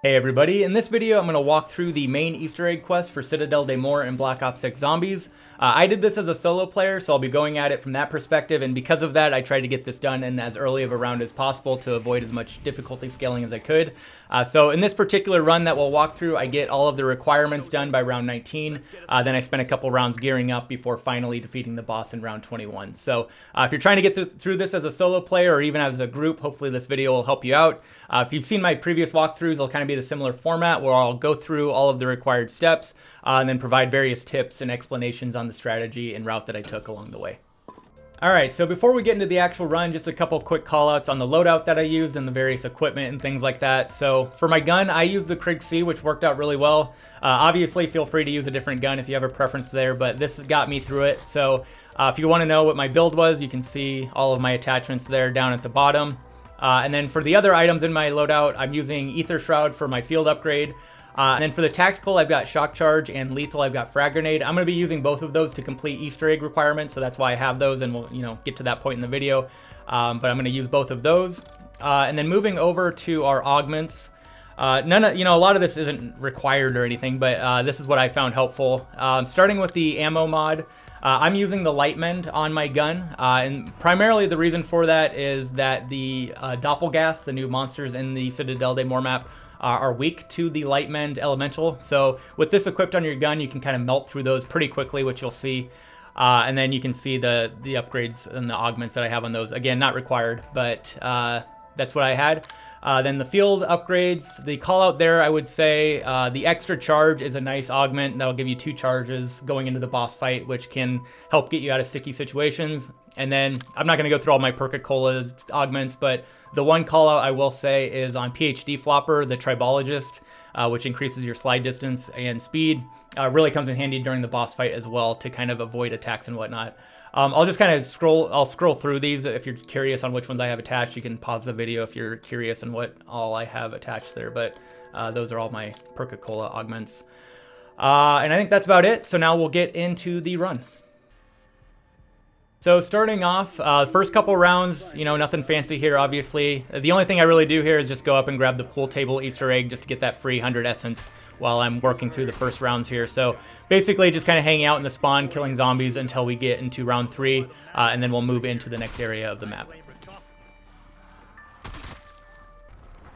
Hey everybody, in this video I'm going to walk through the main Easter egg quest for Citadelle Des Morts and Black Ops 6 Zombies. I did this as a solo player, so I'll be going at it from that perspective, and because of that I tried to get this done in as early of a round as possible to avoid as much difficulty scaling as I could. So in this particular run that we'll walk through, I get all of the requirements done by round 19, then I spend a couple rounds gearing up before finally defeating the boss in round 21. So if you're trying to get through this as a solo player or even as a group, hopefully this video will help you out. If you've seen my previous walkthroughs, they'll kind of be the similar format where I'll go through all of the required steps and then provide various tips and explanations on the strategy and route that I took along the way. Alright, so before we get into the actual run, just a couple quick callouts on the loadout that I used and the various equipment and things like that. So for my gun, I used the Krig C, which worked out really well. Obviously, feel free to use a different gun if you have a preference there, but this got me through it. So if you want to know what my build was, you can see all of my attachments there down at the bottom. And then for the other items in my loadout, I'm using Ether Shroud for my field upgrade. And then for the tactical, I've got Shock Charge, and lethal, I've got Frag Grenade. I'm going to be using both of those to complete Easter egg requirements, so that's why I have those, and we'll get to that point in the video. But I'm going to use both of those. And then moving over to our augments. A lot of this isn't required or anything, but this is what I found helpful. Starting with the ammo mod. I'm using the light mend on my gun, and primarily the reason for that is that the Doppelgast, the new monsters in the Citadelle Des Morts map, are weak to the light mend elemental. So with this equipped on your gun, you can kind of melt through those pretty quickly, which you'll see. And then you can see the upgrades and the augments that I have on those. Again, not required, but that's what I had. Then the field upgrades, the call out there, I would say the extra charge is a nice augment that'll give you 2 charges going into the boss fight, which can help get you out of sticky situations. And then I'm not going to go through all my Perca-Cola augments, but the one call out I will say is on PhD Flopper, the Tribologist, which increases your slide distance and speed. Really comes in handy during the boss fight as well to kind of avoid attacks and whatnot. I'll just kind of scroll through these. If you're curious on which ones I have attached, you can pause the video if you're curious on what all I have attached there, but those are all my Perca-Cola augments. And I think that's about it, so now we'll get into the run. So starting off, first couple rounds, nothing fancy here, obviously. The only thing I really do here is just go up and grab the pool table Easter egg just to get that free 100 essence while I'm working through the first rounds here. So basically just kind of hanging out in the spawn, killing zombies until we get into round 3, and then we'll move into the next area of the map.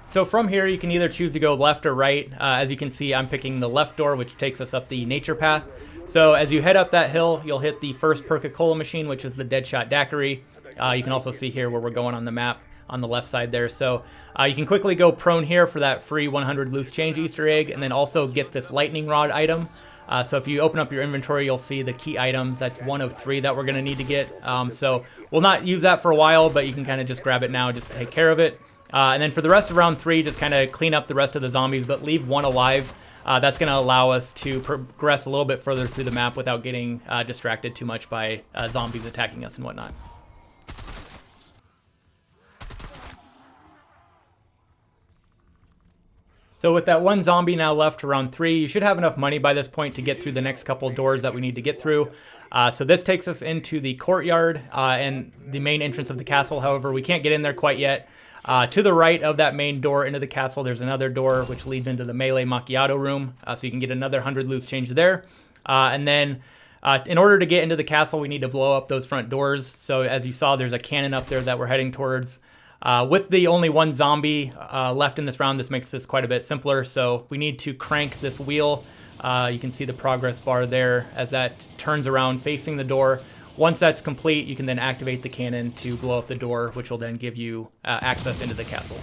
So from here, you can either choose to go left or right. As you can see, I'm picking the left door, which takes us up the nature path. So as you head up that hill, you'll hit the first Perca-Cola machine, which is the Deadshot Daiquiri. You can also see here where we're going on the map on the left side there. So you can quickly go prone here for that free 100 loose change Easter egg, and then also get this lightning rod item. So if you open up your inventory, you'll see the key items. That's 1 of 3 that we're going to need to get. So we'll not use that for a while, but you can kind of just grab it now just to take care of it. And then for the rest of round 3, just kind of clean up the rest of the zombies, but leave 1 alive. That's going to allow us to progress a little bit further through the map without getting distracted too much by zombies attacking us and whatnot. So with that 1 zombie now left to round 3, you should have enough money by this point to get through the next couple doors that we need to get through. So this takes us into the courtyard and the main entrance of the castle. However, we can't get in there quite yet. To the right of that main door into the castle, there's another door which leads into the melee Macchiato room, so you can get another 100 loose change there. And then in order to get into the castle, we need to blow up those front doors. So as you saw, there's a cannon up there that we're heading towards. With the only 1 zombie left in this round, this makes this quite a bit simpler. So we need to crank this wheel. You can see the progress bar there as that turns around facing the door. Once that's complete, you can then activate the cannon to blow up the door, which will then give you access into the castle.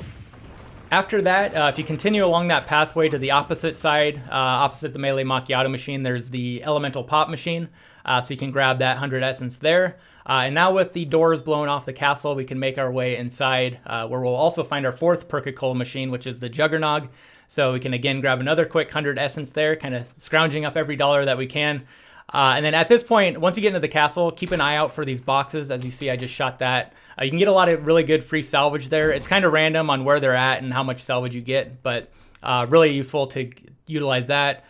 After that, if you continue along that pathway to the opposite side, opposite the melee Macchiato machine, there's the elemental pop machine, so you can grab that 100 essence there. And now with the doors blown off the castle, we can make our way inside, where we'll also find our 4th Perca-Cola machine, which is the Juggernog. So we can again grab another quick 100 essence there, kind of scrounging up every dollar that we can. And then at this point, once you get into the castle, keep an eye out for these boxes. As you see, I just shot that. You can get a lot of really good free salvage there. It's kind of random on where they're at and how much salvage you get, but really useful to utilize that.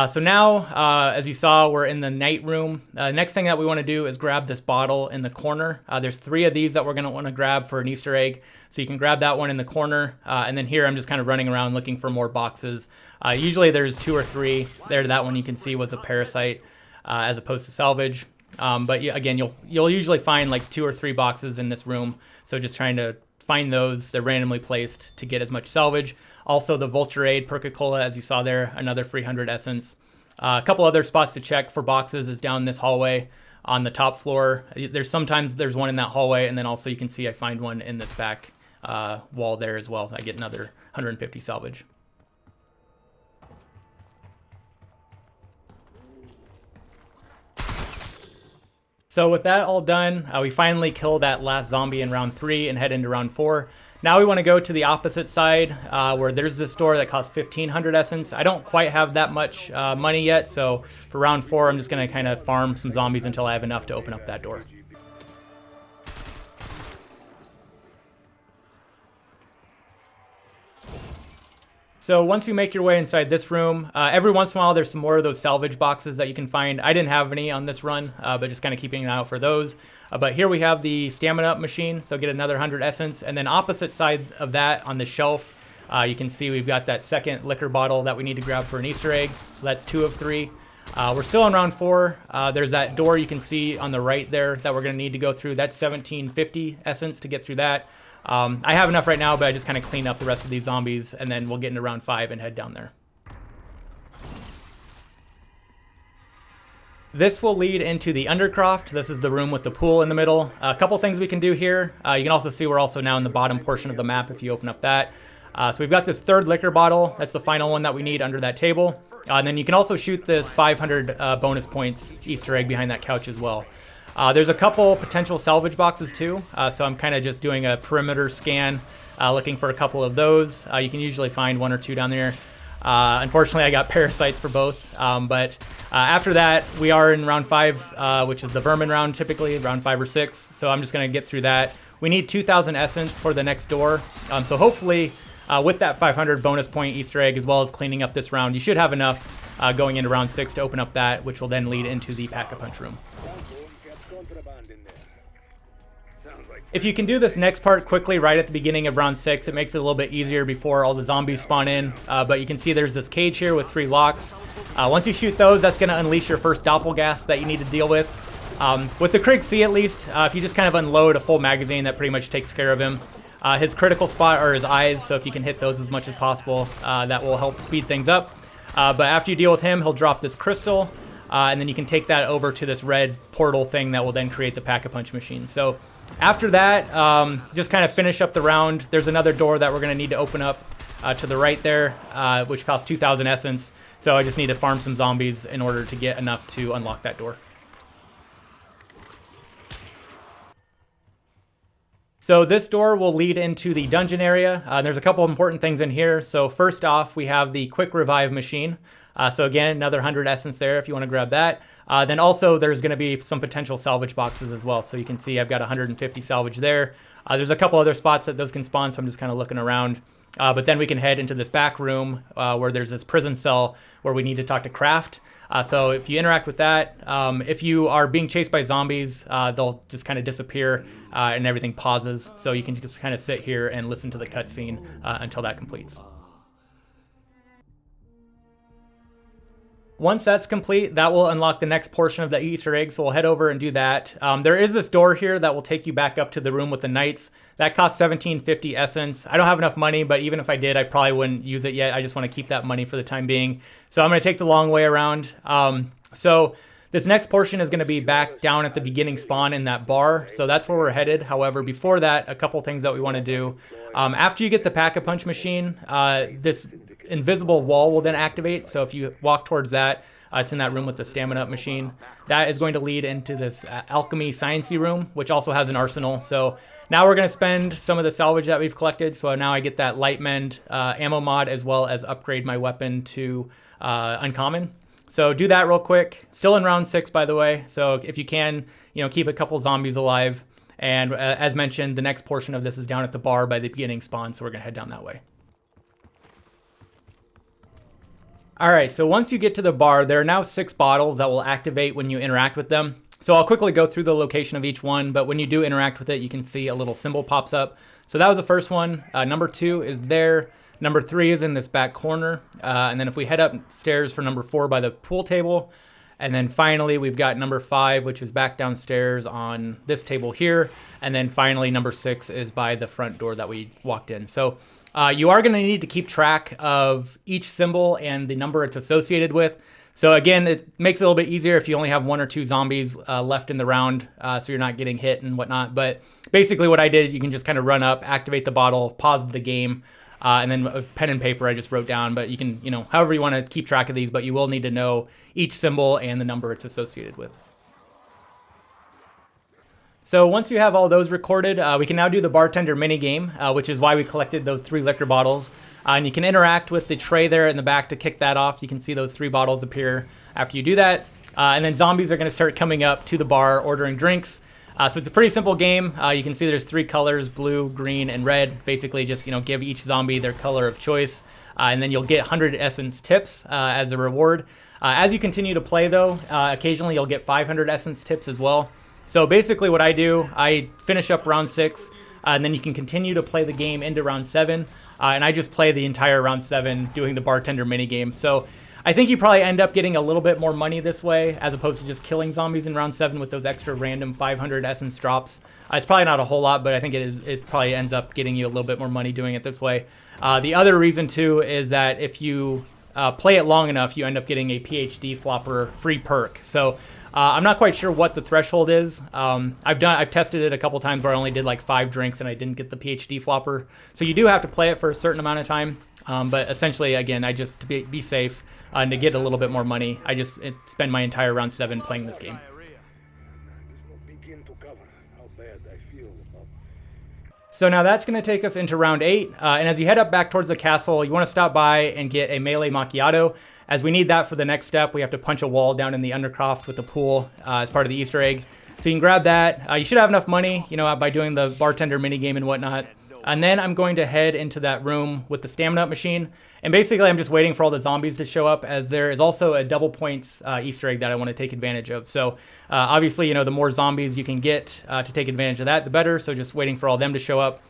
So now, as you saw, we're in the night room. Next thing that we want to do is grab this bottle in the corner. There's 3 of these that we're going to want to grab for an Easter egg. So you can grab that one in the corner. And then here I'm just kind of running around looking for more boxes. Usually there's 2 or 3. There, that one you can see was a parasite as opposed to salvage. But again, you'll usually find like 2 or 3 boxes in this room. So just trying to find those. They're randomly placed to get as much salvage. Also the Vulturade Perca-Cola, as you saw there, another 300 essence. A couple other spots to check for boxes is down this hallway on the top floor. Sometimes there's one in that hallway, and then also you can see I find one in this back wall there as well. So I get another 150 salvage. So with that all done, we finally kill that last zombie in round 3 and head into round 4. Now we want to go to the opposite side where there's this door that costs 1,500 essence. I don't quite have that much money yet, so for round 4 I'm just going to kind of farm some zombies until I have enough to open up that door. So once you make your way inside this room, every once in a while there's some more of those salvage boxes that you can find. I didn't have any on this run, but just kind of keeping an eye out for those. But here we have the stamina up machine, so get another 100 essence. And then opposite side of that on the shelf, you can see we've got that second liquor bottle that we need to grab for an Easter egg. So that's 2 of 3. We're still on round 4. There's that door you can see on the right there that we're going to need to go through. That's 1,750 essence to get through that. I have enough right now, but I just kind of clean up the rest of these zombies, and then we'll get into round 5 and head down there. This will lead into the Undercroft. This is the room with the pool in the middle. A couple things we can do here. You can also see we're also now in the bottom portion of the map if you open up that. So we've got this 3rd liquor bottle. That's the final one that we need under that table. And then you can also shoot this 500 bonus points Easter egg behind that couch as well. There's a couple potential salvage boxes too, so I'm kind of just doing a perimeter scan, looking for a couple of those. You can usually find 1 or 2 down there. Unfortunately, I got parasites for both, but after that, we are in round 5, which is the vermin round typically, round 5 or 6, so I'm just going to get through that. We need 2,000 essence for the next door, so hopefully with that 500 bonus point Easter egg, as well as cleaning up this round, you should have enough going into round 6 to open up that, which will then lead into the Pack-a-Punch room. If you can do this next part quickly right at the beginning of round 6, it makes it a little bit easier before all the zombies spawn in. But you can see there's this cage here with 3 locks. Once you shoot those, that's going to unleash your first Doppelgast that you need to deal with. With the Krieg C at least, if you just kind of unload a full magazine, that pretty much takes care of him. His critical spot are his eyes, so if you can hit those as much as possible, that will help speed things up. But after you deal with him, he'll drop this crystal, and then you can take that over to this red portal thing that will then create the Pack-a-Punch machine. So after that, just kind of finish up the round. There's another door that we're going to need to open up to the right there, which costs 2,000 essence. So I just need to farm some zombies in order to get enough to unlock that door. So this door will lead into the dungeon area. There's a couple of important things in here. So first off, we have the quick revive machine. So again, another 100 essence there if you want to grab that. Then also there's going to be some potential salvage boxes as well. So you can see I've got 150 salvage there. There's a couple other spots that those can spawn, so I'm just kind of looking around. But then we can head into this back room where there's this prison cell where we need to talk to Kraft. So if you interact with that, if you are being chased by zombies, they'll just kind of disappear and everything pauses. So you can just kind of sit here and listen to the cutscene until that completes. Once that's complete, that will unlock the next portion of the Easter egg, so we'll head over and do that. There is this door here that will take you back up to the room with the knights. That costs 1750 essence. I don't have enough money, but even if I did, I probably wouldn't use it yet. I just want to keep that money for the time being. So I'm going to take the long way around. So this next portion is going to be back down at the beginning spawn in that bar. So that's where we're headed. However, before that, a couple things that we want to do. After you get the Pack-a-Punch machine, this invisible wall will then activate. So if you walk towards that, it's in that room with the stamina up machine. That is going to lead into this alchemy sciencey room, which also has an arsenal. So now we're going to spend some of the salvage that we've collected. So now I get that light mend ammo mod, as well as upgrade my weapon to uncommon. So do that real quick. Still in round 6, by the way. So if you can, keep a couple zombies alive. And as mentioned, the next portion of this is down at the bar by the beginning spawn. So we're going to head down that way. All right, so once you get to the bar, there are now 6 bottles that will activate when you interact with them. So I'll quickly go through the location of each one, but when you do interact with it, you can see a little symbol pops up. So that was the first one. Number 2 is there. Number 3 is in this back corner. And then if we head upstairs for number 4 by the pool table, and then finally we've got number 5, which is back downstairs on this table here. And then finally number 6 is by the front door that we walked in. So you are going to need to keep track of each symbol and the number it's associated with. So again, it makes it a little bit easier if you only have 1 or 2 zombies left in the round, so you're not getting hit and whatnot. But basically what I did, you can just kind of run up, activate the bottle, pause the game, and then with pen and paper I just wrote down. But you can, however you want to keep track of these, but you will need to know each symbol and the number it's associated with. So once you have all those recorded, we can now do the bartender minigame, which is why we collected those 3 liquor bottles. And you can interact with the tray there in the back to kick that off. You can see those 3 bottles appear after you do that. And then zombies are going to start coming up to the bar ordering drinks. So it's a pretty simple game. You can see there's 3 colors, blue, green, and red. Basically just give each zombie their color of choice. And then you'll get 100 essence tips as a reward. As you continue to play though, occasionally you'll get 500 essence tips as well. So basically what I do, I finish up round 6, and then you can continue to play the game into round 7, and I just play the entire round 7 doing the bartender minigame. So I think you probably end up getting a little bit more money this way, as opposed to just killing zombies in round 7 with those extra random 500 essence drops. It's probably not a whole lot, but I think it probably ends up getting you a little bit more money doing it this way. The other reason too is that if you play it long enough, you end up getting a PhD flopper free perk. So I'm not quite sure what the threshold is. I've tested it a couple times where I only did like 5 drinks and I didn't get the PhD flopper. So you do have to play it for a certain amount of time. But essentially, again, to be safe and to get a little bit more money, I just spend my entire round 7 playing this game. So now that's going to take us into round 8. And as you head up back towards the castle, you want to stop by and get a melee macchiato. As we need that for the next step, we have to punch a wall down in the Undercroft with the pool as part of the Easter egg. So you can grab that. You should have enough money, by doing the bartender minigame and whatnot. And then I'm going to head into that room with the stamina up machine. And basically I'm just waiting for all the zombies to show up, as there is also a double points Easter egg that I want to take advantage of. So obviously, the more zombies you can get to take advantage of that, the better. So just waiting for all them to show up.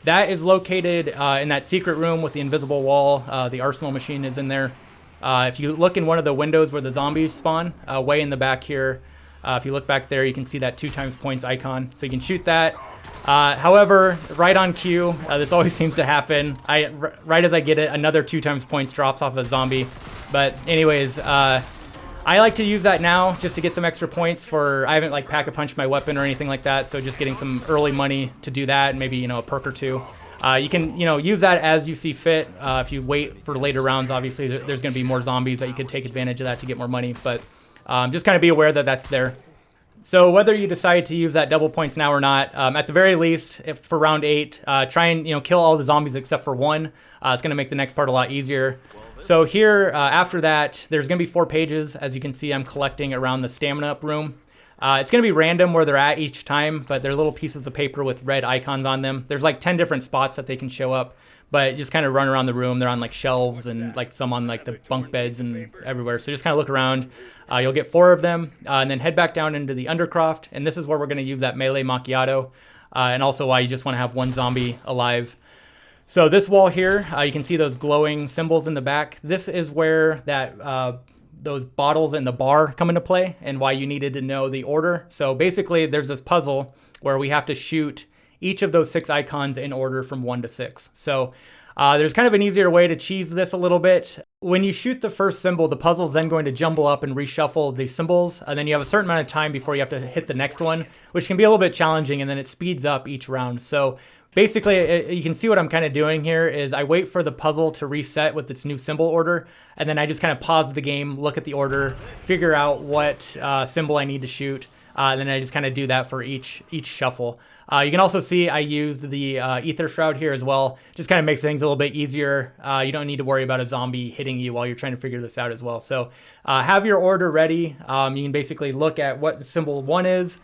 That is located in that secret room with the invisible wall. The arsenal machine is in there. If you look in one of the windows where the zombies spawn, way in the back here, if you look back there, you can see that 2 times points icon. So you can shoot that. However, right on cue, this always seems to happen. Right as I get it, another 2 times points drops off a zombie. But anyways, I like to use that now just to get some extra points for, I haven't like pack-a-punched my weapon or anything like that. So just getting some early money to do that, and maybe, a perk or 2. You can, use that as you see fit. If you wait for later rounds, obviously there's going to be more zombies that you could take advantage of that to get more money. But just kind of be aware that that's there. So whether you decide to use that double points now or not, at the very least, for round 8, try and kill all the zombies except for 1. It's going to make the next part a lot easier. So here, after that, there's going to be 4 pages. As you can see, I'm collecting around the stamina up room. It's going to be random where they're at each time, but they're little pieces of paper with red icons on them. There's like 10 different spots that they can show up, but just kind of run around the room. They're on like shelves and like some on like the bunk beds and everywhere. So just kind of look around. You'll get 4 of them, and then head back down into the Undercroft. And this is where we're going to use that melee macchiato, and also why you just want to have 1 zombie alive. So this wall here, you can see those glowing symbols in the back. This is where that those bottles in the bar come into play, and why you needed to know the order. So basically there's this puzzle where we have to shoot each of those 6 icons in order from 1 to 6. So there's kind of an easier way to cheese this a little bit. When you shoot the first symbol, the puzzle is then going to jumble up and reshuffle the symbols, and then you have a certain amount of time before you have to hit the next one, which can be a little bit challenging, and then it speeds up each round. So basically, you can see what I'm kind of doing here is I wait for the puzzle to reset with its new symbol order, and then I just kind of pause the game, look at the order, figure out what symbol I need to shoot, and then I just kind of do that for each shuffle. You can also see I used the Ether Shroud here as well. Just kind of makes things a little bit easier. You don't need to worry about a zombie hitting you while you're trying to figure this out as well. So have your order ready. You can basically look at what symbol 1 is,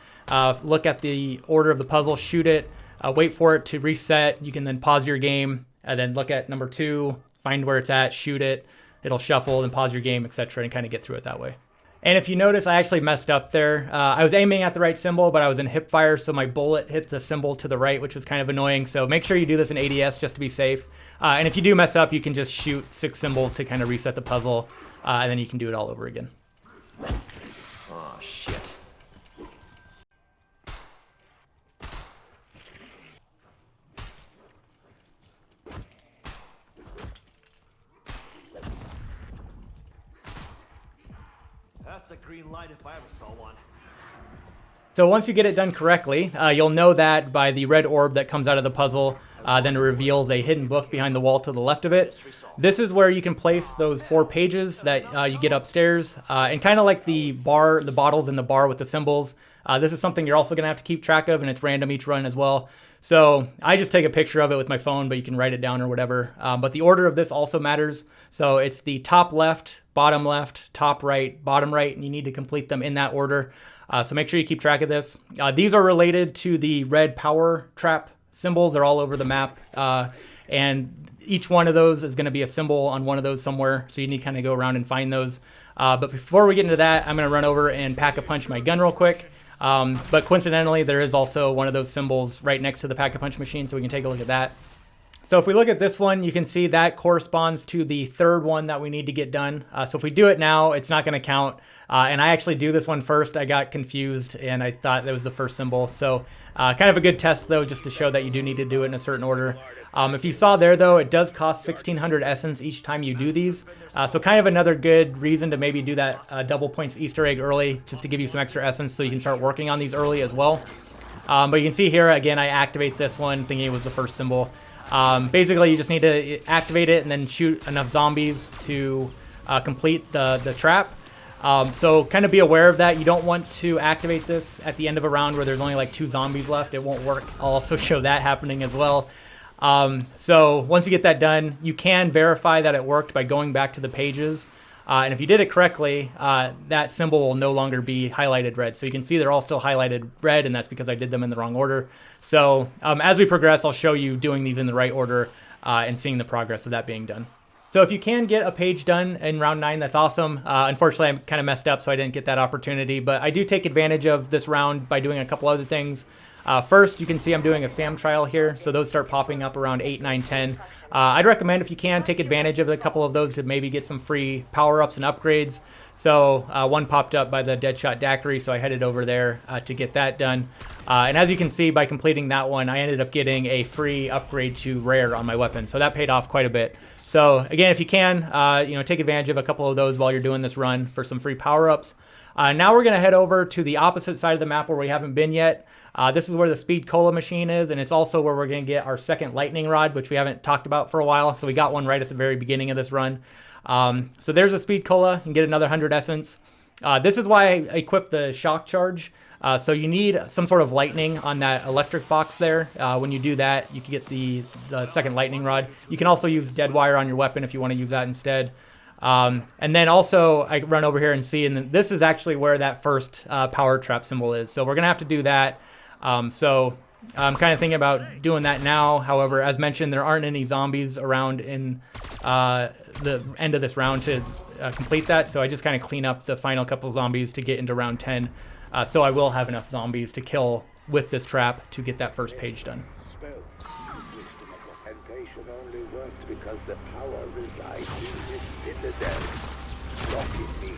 look at the order of the puzzle, shoot it, wait for it to reset. You can then pause your game and then look at number 2, find where it's at, shoot it, it'll shuffle and pause your game, etc., and kind of get through it that way. And if you notice, I actually messed up there. I was aiming at the right symbol, but I was in hip fire, so my bullet hit the symbol to the right, which was kind of annoying. So make sure you do this in ADS just to be safe. And if you do mess up, you can just shoot 6 symbols to kind of reset the puzzle, and then you can do it all over again. Oh, shit. That's a green light if I ever saw one. So once you get it done correctly, you'll know that by the red orb that comes out of the puzzle, then it reveals a hidden book behind the wall to the left of it. This is where you can place those 4 pages that you get upstairs, and kind of like the bottles in the bar with the symbols. This is something you're also going to have to keep track of, and it's random each run as well. So I just take a picture of it with my phone, but you can write it down or whatever. But the order of this also matters. So it's the top left, top right, bottom right, and you need to complete them in that order. So make sure you keep track of this. These are related to the red power trap symbols. They're all over the map. And each one of those is going to be a symbol on one of those somewhere. So you need to kind of go around and find those. But before we get into that, I'm going to run over and pack-a-punch my gun real quick. But coincidentally, there is also one of those symbols right next to the pack-a-punch machine, so we can take a look at that. So if we look at this one, you can see that corresponds to the 3rd one that we need to get done. So if we do it now, it's not going to count. And I actually do this one first. I got confused, and I thought that was the first symbol. So kind of a good test, though, just to show that you do need to do it in a certain order. If you saw there, though, it does cost 1,600 essence each time you do these. So kind of another good reason to maybe do that double points Easter egg early, just to give you some extra essence so you can start working on these early as well. But you can see here, again, I activate this one thinking it was the first symbol. Basically, you just need to activate it and then shoot enough zombies to complete the trap. So kind of be aware of that. You don't want to activate this at the end of a round where there's only like 2 zombies left. It won't work. I'll also show that happening as well. So once you get that done, you can verify that it worked by going back to the pages. And if you did it correctly, that symbol will no longer be highlighted red. So you can see they're all still highlighted red, and that's because I did them in the wrong order. So as we progress, I'll show you doing these in the right order and seeing the progress of that being done. So if you can get a page done in round 9, that's awesome. Unfortunately, I kind of messed up, so I didn't get that opportunity. But I do take advantage of this round by doing a couple other things. First, you can see I'm doing a SAM trial here, so those start popping up around 8, 9, 10. I'd recommend, if you can, take advantage of a couple of those to maybe get some free power-ups and upgrades. So one popped up by the Deadshot Daiquiri, so I headed over there to get that done. And as you can see, by completing that one, I ended up getting a free upgrade to rare on my weapon, so that paid off quite a bit. So again, if you can, take advantage of a couple of those while you're doing this run for some free power-ups. Now we're going to head over to the opposite side of the map where we haven't been yet. This is where the Speed Cola machine is, and it's also where we're going to get our second lightning rod, which we haven't talked about for a while. So we got one right at the very beginning of this run. So there's a Speed Cola and get another 100 essence. This is why I equipped the shock charge. So you need some sort of lightning on that electric box there. When you do that, you can get the second lightning rod. You can also use dead wire on your weapon if you want to use that instead. And then also I run over here and see, and this is actually where that first power trap symbol is. So we're going to have to do that. So I'm kind of thinking about doing that now. However, as mentioned, there aren't any zombies around in the end of this round to complete that. So I just kind of clean up the final couple zombies to get into round 10. So I will have enough zombies to kill with this trap to get that first page done. Incantation only works because the power resides in this Citadel, not in me.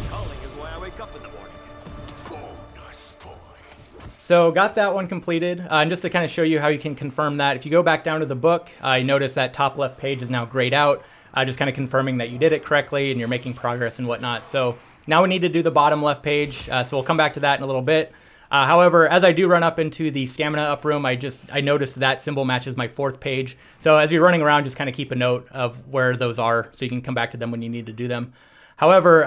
Calling is why I wake up in the morning. So got that one completed, and just to kind of show you how you can confirm that, if you go back down to the book, you notice that top left page is now grayed out, just kind of confirming that you did it correctly and you're making progress and whatnot. So now we need to do the bottom left page, so we'll come back to that in a little bit. However, as I do run up into the stamina up room, I noticed that symbol matches my 4th page. So as you're running around, just kind of keep a note of where those are so you can come back to them when you need to do them. However,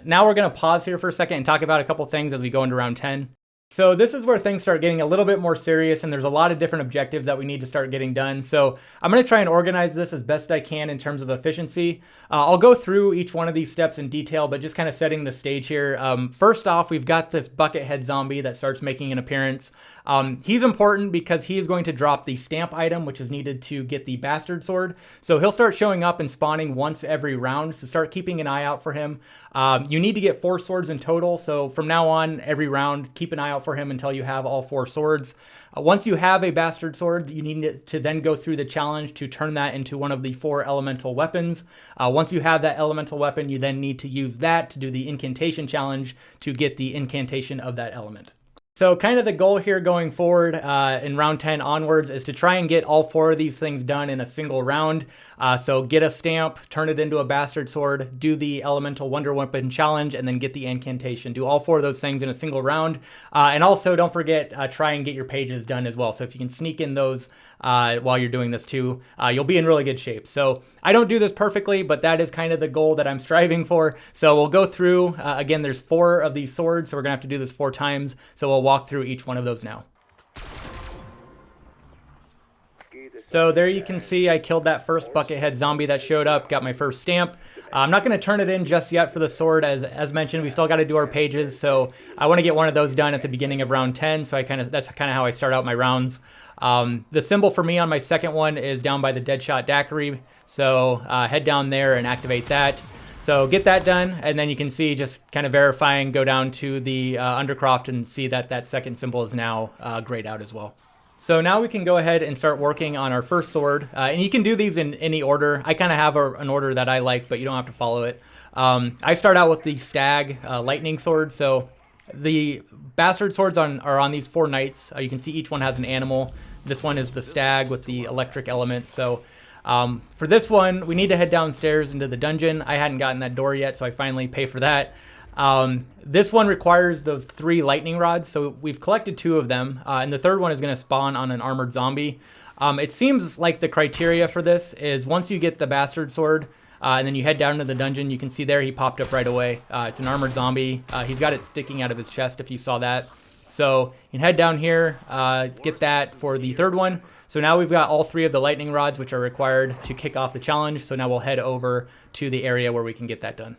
now we're going to pause here for a second and talk about a couple things as we go into round 10. So this is where things start getting a little bit more serious, and there's a lot of different objectives that we need to start getting done. So I'm going to try and organize this as best I can in terms of efficiency. I'll go through each one of these steps in detail, but just kind of setting the stage here. First off, we've got this Buckethead zombie that starts making an appearance. He's important because he is going to drop the stamp item, which is needed to get the Bastard Sword. So he'll start showing up and spawning once every round, so start keeping an eye out for him. You need to get 4 swords in total, so from now on, every round, keep an eye out for him until you have all 4 swords. Once you have a Bastard Sword, you need to then go through the challenge to turn that into one of the 4 elemental weapons. Once you have that elemental weapon, you then need to use that to do the Incantation challenge to get the incantation of that element. So kind of the goal here going forward in round 10 onwards is to try and get all 4 of these things done in a single round. So get a stamp, turn it into a Bastard Sword, do the Elemental Wonder Weapon challenge, and then get the incantation. Do all 4 of those things in a single round. And also don't forget, try and get your pages done as well. So if you can sneak in those while you're doing this too, you'll be in really good shape. So I don't do this perfectly, but that is kind of the goal that I'm striving for. So we'll go through, again, there's 4 of these swords, so we're gonna have to do this 4 times. So we'll walk through each one of those now. So there you can see I killed that first Buckethead zombie that showed up, got my first stamp. I'm not going to turn it in just yet for the sword. As mentioned, we still got to do our pages, so I want to get one of those done at the beginning of round 10, so that's kind of how I start out my rounds. The symbol for me on my second one is down by the Deadshot Daiquiri, so head down there and activate that. So get that done, and then you can see, just kind of verifying, go down to the Undercroft and see that that second symbol is now grayed out as well. So now we can go ahead and start working on our first sword. And you can do these in any order. I kind of have an order that I like, but you don't have to follow it. I start out with the Stag lightning sword. So the Bastard swords are on these 4 knights. You can see each one has an animal. This one is the Stag with the electric element. So for this one, we need to head downstairs into the dungeon. I hadn't gotten that door yet, so I finally pay for that. This one requires those 3 lightning rods, so we've collected 2 of them, and the third one is going to spawn on an armored zombie. It seems like the criteria for this is once you get the Bastard Sword, and then you head down to the dungeon, you can see there he popped up right away. It's an armored zombie. He's got it sticking out of his chest if you saw that. So you can head down here, get that for the third one. So now we've got all 3 of the lightning rods, which are required to kick off the challenge. So now we'll head over to the area where we can get that done.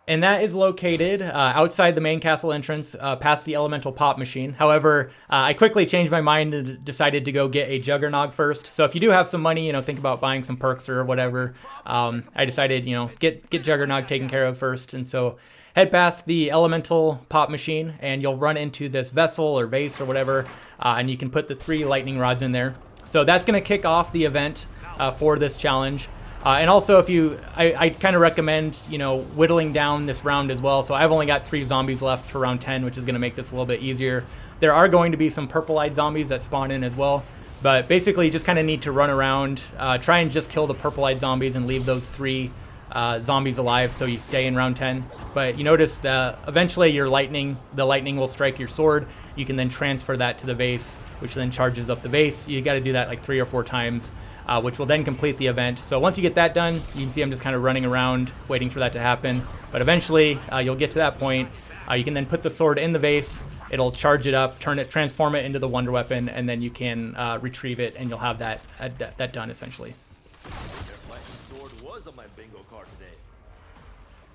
And that is located outside the main castle entrance, past the elemental pop machine. However, I quickly changed my mind and decided to go get a Juggernog first. So if you do have some money, think about buying some perks or whatever. I decided, get Juggernog taken care of first. And so head past the elemental pop machine, and you'll run into this vessel or vase or whatever, and you can put the 3 lightning rods in there. So that's going to kick off the event for this challenge. And also, I kind of recommend, whittling down this round as well. So I've only got 3 zombies left for round 10, which is going to make this a little bit easier. There are going to be some purple-eyed zombies that spawn in as well. But basically, you just kind of need to run around, try and just kill the purple-eyed zombies and leave those 3 zombies alive so you stay in round 10. But you notice that eventually the lightning will strike your sword. You can then transfer that to the vase, which then charges up the vase. You got to do that like 3 or 4 times. Which will then complete the event. So once you get that done, you can see I'm just kind of running around waiting for that to happen. But eventually, you'll get to that point. You can then put the sword in the vase. It'll charge it up, transform it into the wonder weapon, and then you can retrieve it, and you'll have that done essentially.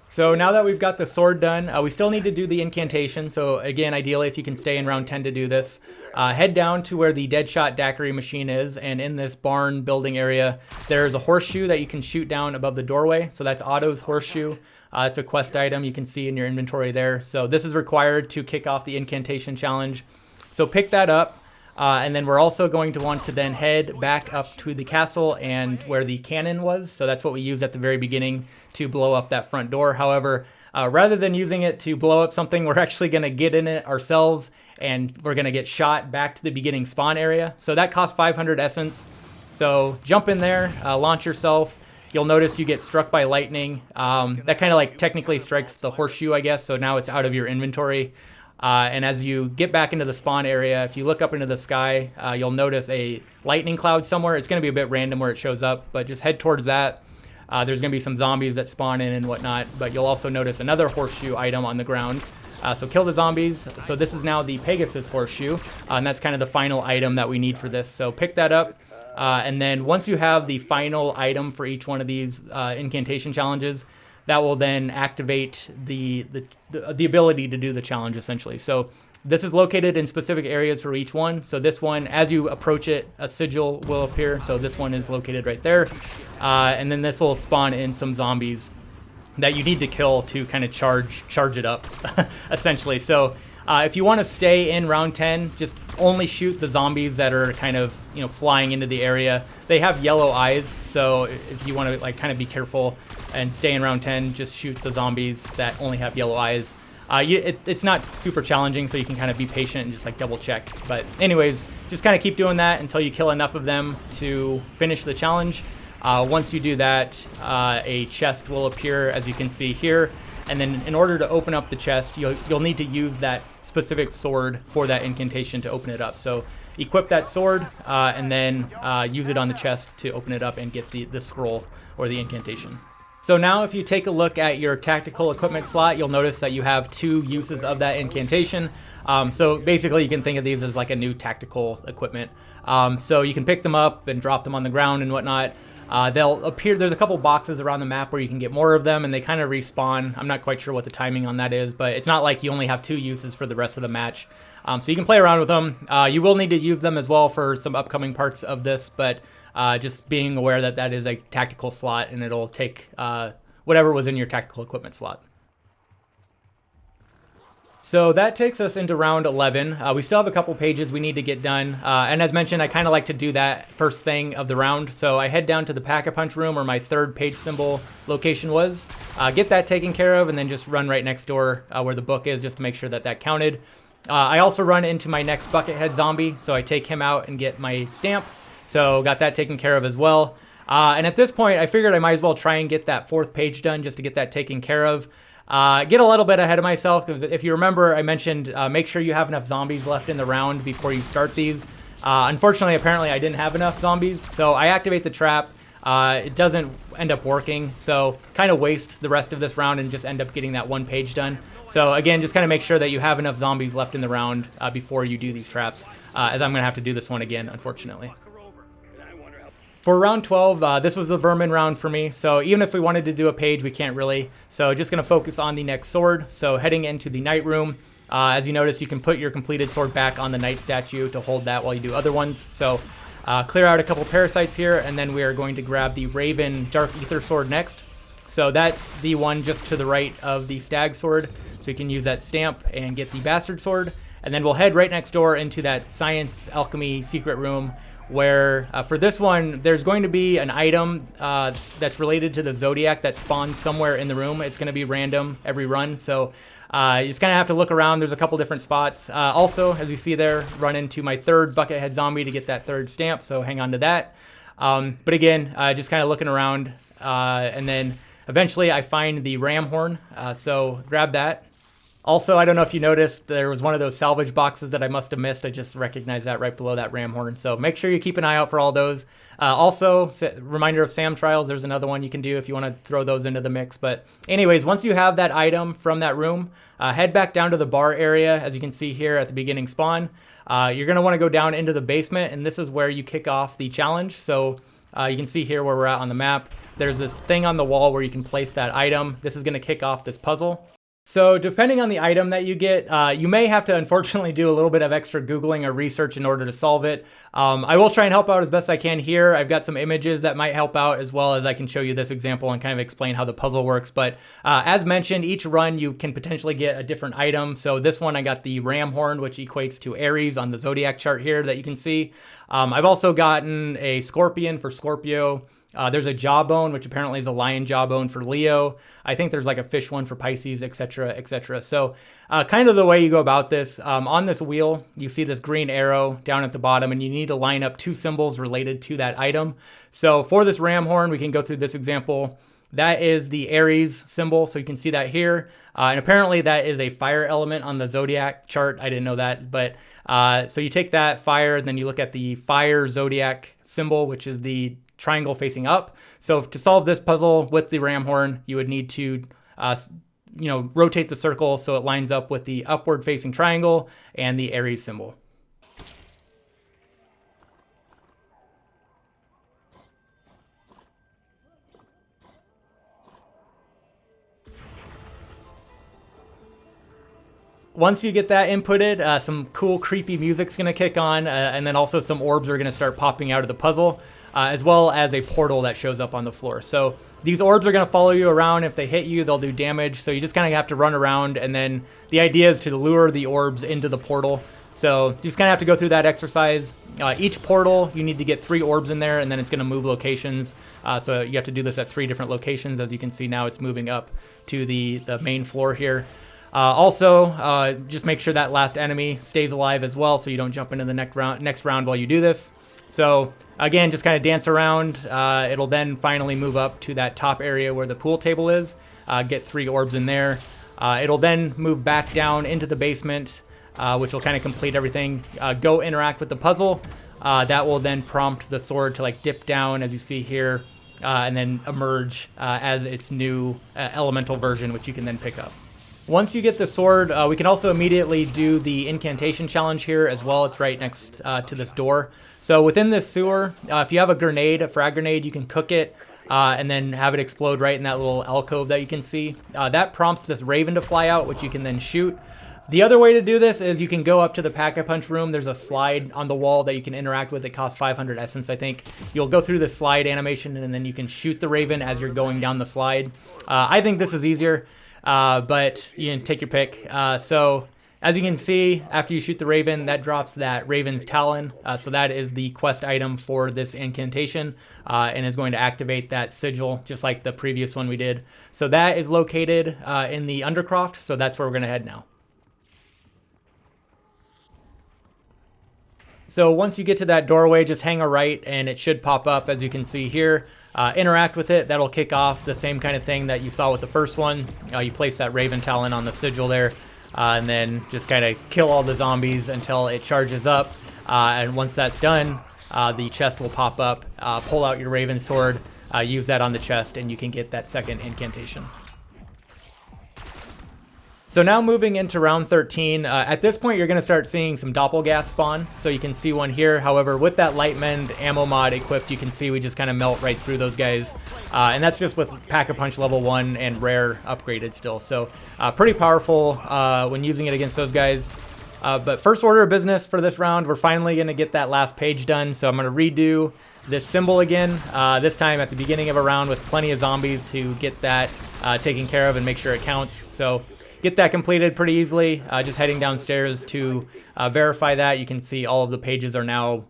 So now that we've got the sword done, we still need to do the incantation. So again, ideally, if you can stay in round 10 to do this, head down to where the Deadshot Daiquiri machine is, and in this barn building area, there's a horseshoe that you can shoot down above the doorway. So that's Otto's horseshoe. It's a quest item you can see in your inventory there. So this is required to kick off the incantation challenge. So pick that up. And then we're also going to want to then head back up to the castle and where the cannon was. So that's what we used at the very beginning to blow up that front door. However, rather than using it to blow up something, we're actually going to get in it ourselves, and we're going to get shot back to the beginning spawn area. So that costs 500 essence. So jump in there, launch yourself. You'll notice you get struck by lightning. That kind of like technically strikes the horseshoe, I guess. So now it's out of your inventory. And as you get back into the spawn area, if you look up into the sky, you'll notice a lightning cloud somewhere. It's going to be a bit random where it shows up, but just head towards that. There's going to be some zombies that spawn in and whatnot, but you'll also notice another horseshoe item on the ground. So kill the zombies. So this is now the Pegasus Horseshoe, and that's kind of the final item that we need for this. So pick that up, and then once you have the final item for each one of these incantation challenges, that will then activate the ability to do the challenge, essentially. So this is located in specific areas for each one. So this one, as you approach it, a sigil will appear. So this one is located right there. And then this will spawn in some zombies that you need to kill to kind of charge it up, essentially. So if you want to stay in round 10, just only shoot the zombies that are kind of, you know, flying into the area. They have yellow eyes, so if you want to like kind of be careful and stay in round 10, just shoot the zombies that only have yellow eyes. It's not super challenging, so you can kind of be patient and just like double check. But anyways, just kind of keep doing that until you kill enough of them to finish the challenge. Once you do that, a chest will appear, as you can see here. And then in order to open up the chest, you'll need to use that specific sword for that incantation to open it up. So equip that sword and then use it on the chest to open it up and get the scroll or the incantation. So now if you take a look at your tactical equipment slot, you'll notice that you have 2 uses of that incantation. So basically you can think of these as like a new tactical equipment. So you can pick them up and drop them on the ground and whatnot. They'll appear, there's a couple boxes around the map where you can get more of them, and they kind of respawn. I'm not quite sure what the timing on that is, but it's not like you only have 2 uses for the rest of the match. So you can play around with them. You will need to use them as well for some upcoming parts of this, but just being aware that that is a tactical slot, and it'll take whatever was in your tactical equipment slot. So that takes us into round 11. We still have a couple pages we need to get done. And as mentioned, I kind of like to do that first thing of the round. So I head down to the Pack-a-Punch room where my 3rd page symbol location was. Get that taken care of and then just run right next door where the book is just to make sure that that counted. I also run into my next Buckethead zombie. So I take him out and get my stamp. So got that taken care of as well. And at this point, I figured I might as well try and get that 4th page done just to get that taken care of. Get a little bit ahead of myself. If you remember, I mentioned make sure you have enough zombies left in the round before you start these. Unfortunately, apparently I didn't have enough zombies, so I activate the trap. It doesn't end up working, so kind of waste the rest of this round and just end up getting that 1 page done. So again, just kind of make sure that you have enough zombies left in the round before you do these traps, as I'm going to have to do this one again, unfortunately. For round 12, this was the vermin round for me, so even if we wanted to do a page, we can't really. So just going to focus on the next sword. So heading into the night room, as you notice, you can put your completed sword back on the knight statue to hold that while you do other ones. So clear out a couple parasites here, and then we are going to grab the Raven Dark Ether sword next. So that's the one just to the right of the Stag sword, so you can use that stamp and get the Bastard sword. And then we'll head right next door into that Science Alchemy secret room, where for this one, there's going to be an item that's related to the Zodiac that spawns somewhere in the room. It's going to be random every run, so you just kind of have to look around. There's a couple different spots. Also, as you see there, run into my 3rd Buckethead zombie to get that 3rd stamp, so hang on to that. But again, just kind of looking around, and then eventually I find the ram horn, so grab that. Also, I don't know if you noticed, there was one of those salvage boxes that I must have missed. I just recognized that right below that ram horn. So make sure you keep an eye out for all those. Also, reminder of Sam Trials. There's another one you can do if you want to throw those into the mix. But anyways, once you have that item from that room, head back down to the bar area. As you can see here at the beginning spawn, you're going to want to go down into the basement, and this is where you kick off the challenge. So you can see here where we're at on the map. There's this thing on the wall where you can place that item. This is going to kick off this puzzle. So depending on the item that you get, you may have to unfortunately do a little bit of extra Googling or research in order to solve it. I will try and help out as best I can here. I've got some images that might help out, as well as I can show you this example and kind of explain how the puzzle works. But as mentioned, each run you can potentially get a different item. So this one I got the ram horn, which equates to Aries on the zodiac chart here that you can see. I've also gotten a scorpion for Scorpio. There's a jawbone, which apparently is a lion jawbone for Leo. I think there's like a fish one for Pisces, etc., etc. So kind of the way you go about this, on this wheel, you see this green arrow down at the bottom, and you need to line up 2 symbols related to that item. So for this ram horn, we can go through this example. That is the Aries symbol, so you can see that here. And apparently that is a fire element on the zodiac chart. I didn't know that, but so you take that fire, and then you look at the fire zodiac symbol, which is the triangle facing up. So to solve this puzzle with the ram horn, you would need to rotate the circle so it lines up with the upward facing triangle and the Aries symbol. Once you get that inputted, some cool creepy music's going to kick on, and then also some orbs are going to start popping out of the puzzle, as well as a portal that shows up on the floor. So these orbs are going to follow you around. If they hit you, they'll do damage. So you just kind of have to run around, and then the idea is to lure the orbs into the portal. So you just kind of have to go through that exercise. Each portal, you need to get 3 orbs in there, and then it's going to move locations. So you have to do this at 3 different locations. As you can see now, it's moving up to the main floor here. Also, just make sure that last enemy stays alive as well, so you don't jump into the next round while you do this. So again, just kind of dance around. It'll then finally move up to that top area where the pool table is. Get 3 orbs in there. It'll then move back down into the basement, which will kind of complete everything. Go interact with the puzzle. That will then prompt the sword to like dip down, as you see here, and then emerge as its new elemental version, which you can then pick up. Once you get the sword, we can also immediately do the incantation challenge here as well. It's right next to this door. So within this sewer, if you have a grenade, a frag grenade, you can cook it and then have it explode right in that little alcove that you can see. That prompts this raven to fly out, which you can then shoot. The other way to do this is you can go up to the Pack-a-Punch room. There's a slide on the wall that you can interact with. It costs 500 essence, I think. You'll go through the slide animation, and then you can shoot the raven as you're going down the slide. I think this is easier. But you can take your pick. So as you can see, after you shoot the raven, that drops that raven's talon. So that is the quest item for this incantation, and is going to activate that sigil just like the previous one we did. So that is located in the Undercroft. So that's where we're going to head now. So once you get to that doorway, just hang a right and it should pop up, as you can see here. Interact with it. That'll kick off the same kind of thing that you saw with the first one. You place that Raven Talon on the sigil there, and then just kind of kill all the zombies until it charges up. And once that's done, the chest will pop up. Pull out your Raven Sword, use that on the chest, and you can get that second incantation. So now moving into round 13, at this point you're going to start seeing some Doppelgas spawn, so you can see one here. However, with that Lightmend ammo mod equipped, you can see we just kind of melt right through those guys. And that's just with Pack-a-Punch level 1 and Rare upgraded still. So pretty powerful when using it against those guys. But first order of business for this round, we're finally going to get that last page done. So I'm going to redo this symbol again, this time at the beginning of a round with plenty of zombies to get that taken care of and make sure it counts. So get that completed pretty easily. Just heading downstairs to verify that. You can see all of the pages are now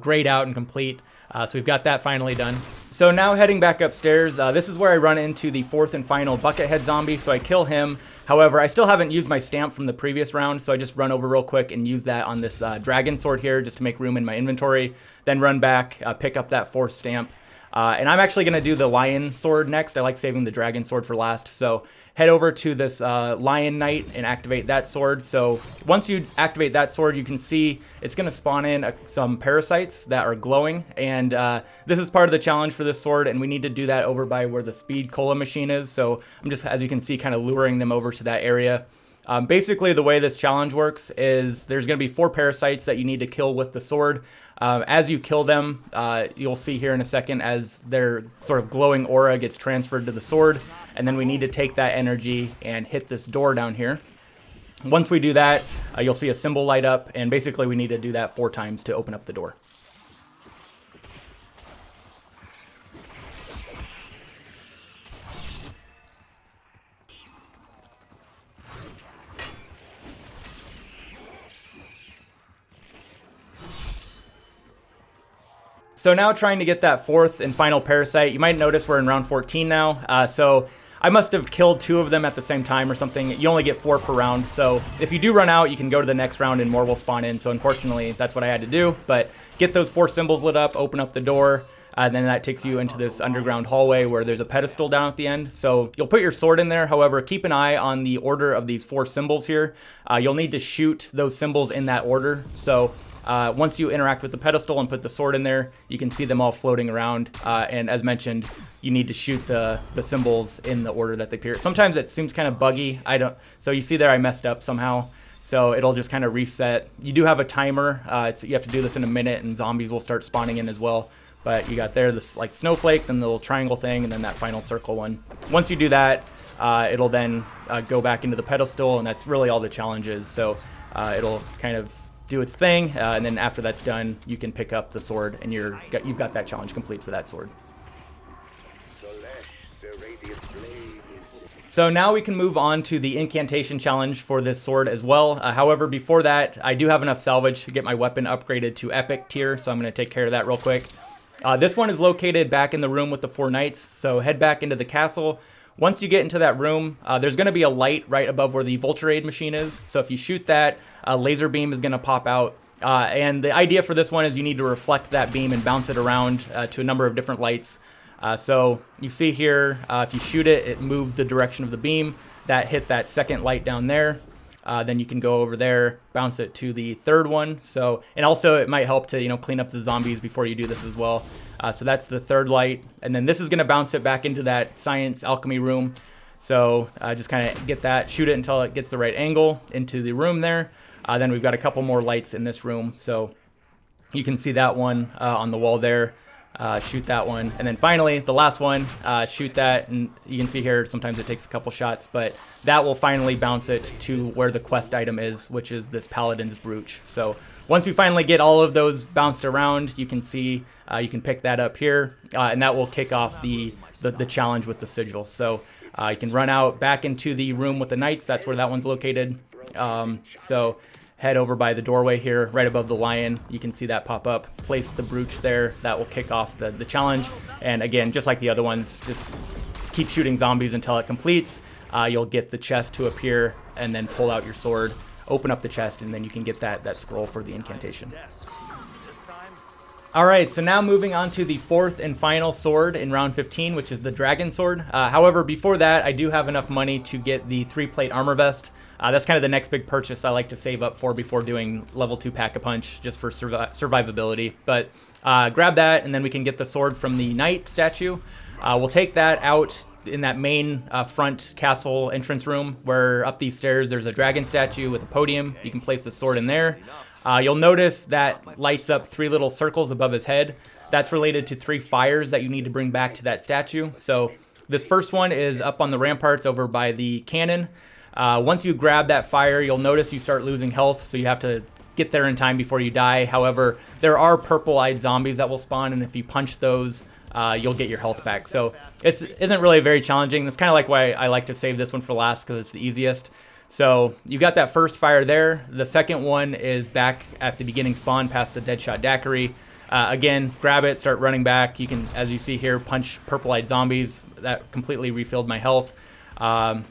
grayed out and complete. So we've got that finally done. So now heading back upstairs, this is where I run into the 4th and final Buckethead zombie, so I kill him. However, I still haven't used my stamp from the previous round, so I just run over real quick and use that on this dragon sword here just to make room in my inventory. Then run back, pick up that 4th stamp. And I'm actually going to do the lion sword next. I like saving the dragon sword for last. So head over to this lion knight and activate that sword. So once you activate that sword, you can see it's going to spawn in some parasites that are glowing. And this is part of the challenge for this sword. And we need to do that over by where the speed cola machine is. So I'm just, as you can see, kind of luring them over to that area. Basically, the way this challenge works is there's going to be 4 parasites that you need to kill with the sword. As you kill them, you'll see here in a second as their sort of glowing aura gets transferred to the sword. And then we need to take that energy and hit this door down here. Once we do that, you'll see a symbol light up. And basically, we need to do that 4 times to open up the door. So now trying to get that 4th and final parasite. You might notice we're in round 14 now. So I must have killed 2 of them at the same time or something. You only get 4 per round. So if you do run out, you can go to the next round and more will spawn in. So unfortunately, that's what I had to do. But get those 4 symbols lit up, open up the door. And then that takes you into this underground hallway where there's a pedestal down at the end. So you'll put your sword in there. However, keep an eye on the order of these 4 symbols here. You'll need to shoot those symbols in that order. So Once you interact with the pedestal and put the sword in there, you can see them all floating around. And as mentioned, you need to shoot the symbols in the order that they appear. Sometimes it seems kind of buggy. So you see there I messed up somehow. So it'll just kind of reset. You do have a timer. You have to do this in a minute, and zombies will start spawning in as well. But you got there this like snowflake, then the little triangle thing, and then that final circle one. Once you do that, it'll then go back into the pedestal, and that's really all the challenge is. So it'll kind of do its thing, and then after that's done, you can pick up the sword, and you've got that challenge complete for that sword. So now we can move on to the Incantation challenge for this sword as well. However, before that, I do have enough salvage to get my weapon upgraded to Epic tier, so I'm going to take care of that real quick. This one is located back in the room with the 4 knights, so head back into the castle. Once you get into that room, there's going to be a light right above where the Vulture Aid machine is, so if you shoot that, a laser beam is going to pop out. And the idea for this one is you need to reflect that beam and bounce it around to a number of different lights. So you see here, if you shoot it, it moves the direction of the beam. That hit that second light down there. Then you can go over there, bounce it to the third one. So, and also it might help to, clean up the zombies before you do this as well. So that's the third light. And then this is going to bounce it back into that science alchemy room. So just kind of get that, shoot it until it gets the right angle into the room there. Then we've got a couple more lights in this room. So you can see that one on the wall there. Shoot that one, and then finally the last one, shoot that, and you can see here sometimes it takes a couple shots, but that will finally bounce it to where the quest item is, which is this Paladin's Brooch. So once you finally get all of those bounced around, you can see you can pick that up here, and that will kick off the challenge with the sigil. So you can run out back into the room with the knights. That's where that one's located. So head over by the doorway here, right above the lion. You can see that pop up. Place the brooch there. That will kick off the challenge. And again, just like the other ones, just keep shooting zombies until it completes. You'll get the chest to appear, and then pull out your sword, open up the chest, and then you can get that scroll for the incantation. All right, so now moving on to the 4th and final sword in round 15, which is the dragon sword. However, before that, I do have enough money to get the 3-plate armor vest. That's kind of the next big purchase I like to save up for before doing level 2 Pack-a-Punch, just for survivability. But grab that, and then we can get the sword from the knight statue. We'll take that out in that main front castle entrance room, where up these stairs there's a dragon statue with a podium. You can place the sword in there. You'll notice that lights up 3 little circles above his head. That's related to 3 fires that you need to bring back to that statue. So this first one is up on the ramparts over by the cannon. Once you grab that fire, you'll notice you start losing health, so you have to get there in time before you die. However, there are purple-eyed zombies that will spawn, and if you punch those, you'll get your health back. So it isn't really very challenging. That's kind of like why I like to save this one for last, because it's the easiest. So you got that first fire there. The second one is back at the beginning spawn past the Deadshot Daiquiri. Again, grab it, start running back. You can, as you see here, punch purple-eyed zombies. That completely refilled my health.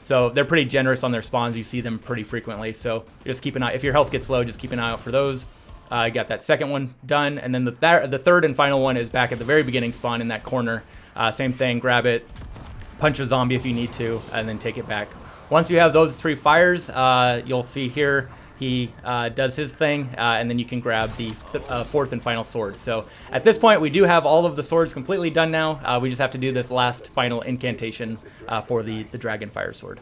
So they're pretty generous on their spawns. You see them pretty frequently. So just keep an eye. If your health gets low, just keep an eye out for those. I got that second one done. And then the third and final one is back at the very beginning spawn in that corner. Same thing, grab it, punch a zombie if you need to, and then take it back. Once you have those 3 fires, you'll see here he does his thing, and then you can grab the 4th and final sword. So at this point, we do have all of the swords completely done now. We just have to do this last final incantation for the dragon fire sword.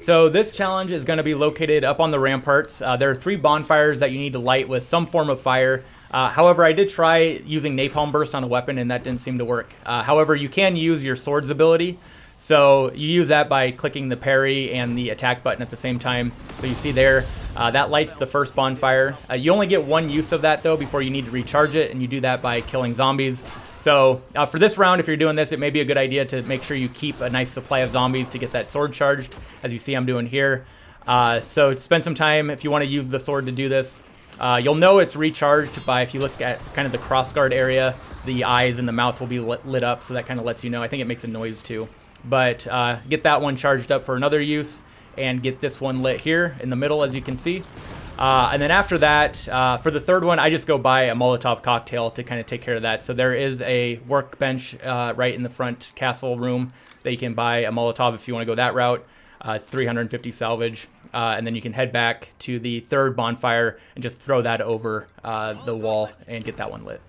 So this challenge is going to be located up on the ramparts. There are 3 bonfires that you need to light with some form of fire. However, I did try using napalm burst on a weapon, and that didn't seem to work. However, you can use your sword's ability. So you use that by clicking the parry and the attack button at the same time. So you see there, that lights the first bonfire. You only get 1 use of that though before you need to recharge it, and you do that by killing zombies. So for this round, if you're doing this, it may be a good idea to make sure you keep a nice supply of zombies to get that sword charged, as you see I'm doing here. So spend some time if you want to use the sword to do this. You'll know it's recharged by, if you look at kind of the crossguard area, the eyes and the mouth will be lit up, so that kind of lets you know. I think it makes a noise too. But get that one charged up for another use, and get this one lit here in the middle, as you can see. And then after that, for the third one, I just go buy a Molotov cocktail to kind of take care of that. So there is a workbench right in the front castle room that you can buy a Molotov if you want to go that route. It's 350 salvage. and then you can head back to the third bonfire and just throw that over the wall and get that one lit.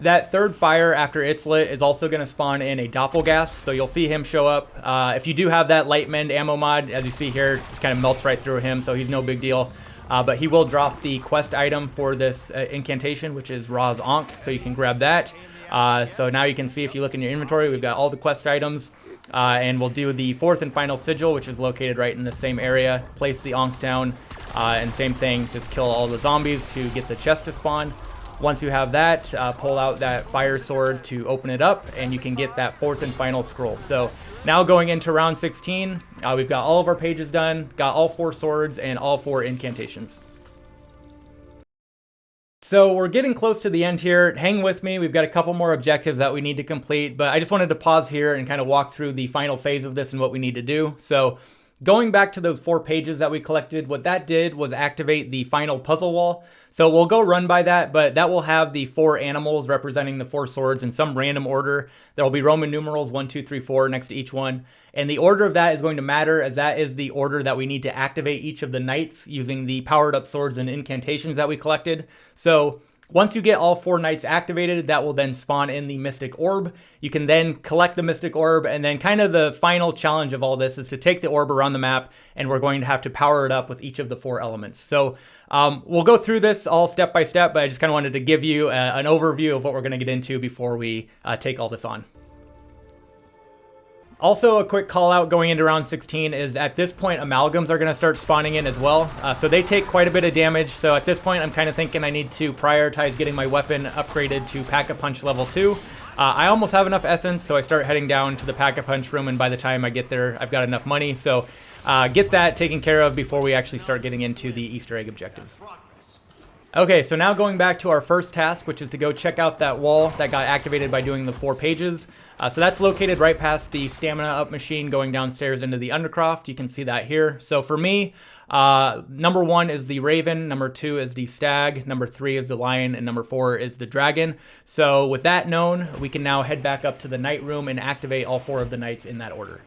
That third fire after it's lit is also going to spawn in a Doppelgast, so you'll see him show up. If you do have that Light Mend ammo mod, as you see here, it just kind of melts right through him, so he's no big deal. But he will drop the quest item for this incantation, which is Raw's Ankh, so you can grab that. So now you can see if you look in your inventory, we've got all the quest items. And we'll do the fourth and final sigil, which is located right in the same area. Place the Ankh down, and same thing, just kill all the zombies to get the chest to spawn. Once you have that, pull out that fire sword to open it up, and you can get that fourth and final scroll. So now going into round 16, we've got all of our pages done, got all 4 swords and all 4 incantations. So we're getting close to the end here. Hang with me. We've got a couple more objectives that we need to complete, but I just wanted to pause here and kind of walk through the final phase of this and what we need to do. So going back to those 4 pages that we collected, what that did was activate the final puzzle wall. So we'll go run by that, but that will have the 4 animals representing the 4 swords in some random order. There will be Roman numerals 1, 2, 3, 4 next to each one. And the order of that is going to matter, as that is the order that we need to activate each of the knights using the powered up swords and incantations that we collected. So once you get all 4 knights activated, that will then spawn in the Mystic Orb. You can then collect the Mystic Orb, and then kind of the final challenge of all this is to take the orb around the map, and we're going to have to power it up with each of the 4 elements. So we'll go through this all step by step, but I just kind of wanted to give you an overview of what we're going to get into before we take all this on. Also, a quick call out going into round 16 is at this point, amalgams are going to start spawning in as well. So they take quite a bit of damage. So at this point, I'm kind of thinking I need to prioritize getting my weapon upgraded to Pack-a-Punch level 2. I almost have enough essence, so I start heading down to the Pack-a-Punch room, and by the time I get there, I've got enough money. So get that taken care of before we actually start getting into the Easter egg objectives. Okay, so now going back to our first task, which is to go check out that wall that got activated by doing the 4 pages. So that's located right past the stamina up machine going downstairs into the Undercroft. You can see that here. So for me, number 1 is the Raven, number 2 is the Stag, number 3 is the Lion, and number 4 is the Dragon. So with that known, we can now head back up to the Knight room and activate all 4 of the Knights in that order.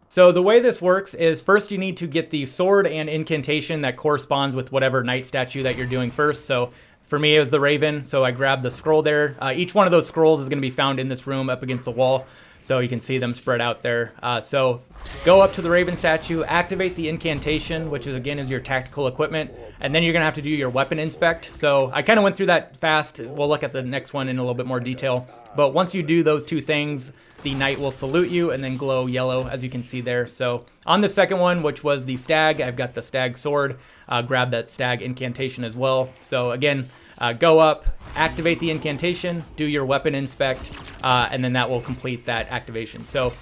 So the way this works is first you need to get the sword and incantation that corresponds with whatever knight statue that you're doing first. So for me, it was the Raven, so I grabbed the scroll there. Each one of those scrolls is going to be found in this room up against the wall, so you can see them spread out there. So go up to the Raven statue, activate the incantation, which is again is your tactical equipment, and then you're going to have to do your weapon inspect. So I kind of went through that fast. We'll look at the next one in a little bit more detail. But once you do those 2 things, the knight will salute you and then glow yellow, as you can see there. So on the second one, which was the Stag, I've got the Stag sword. Grab that Stag incantation as well. So again, go up, activate the incantation, do your weapon inspect, and then that will complete that activation. So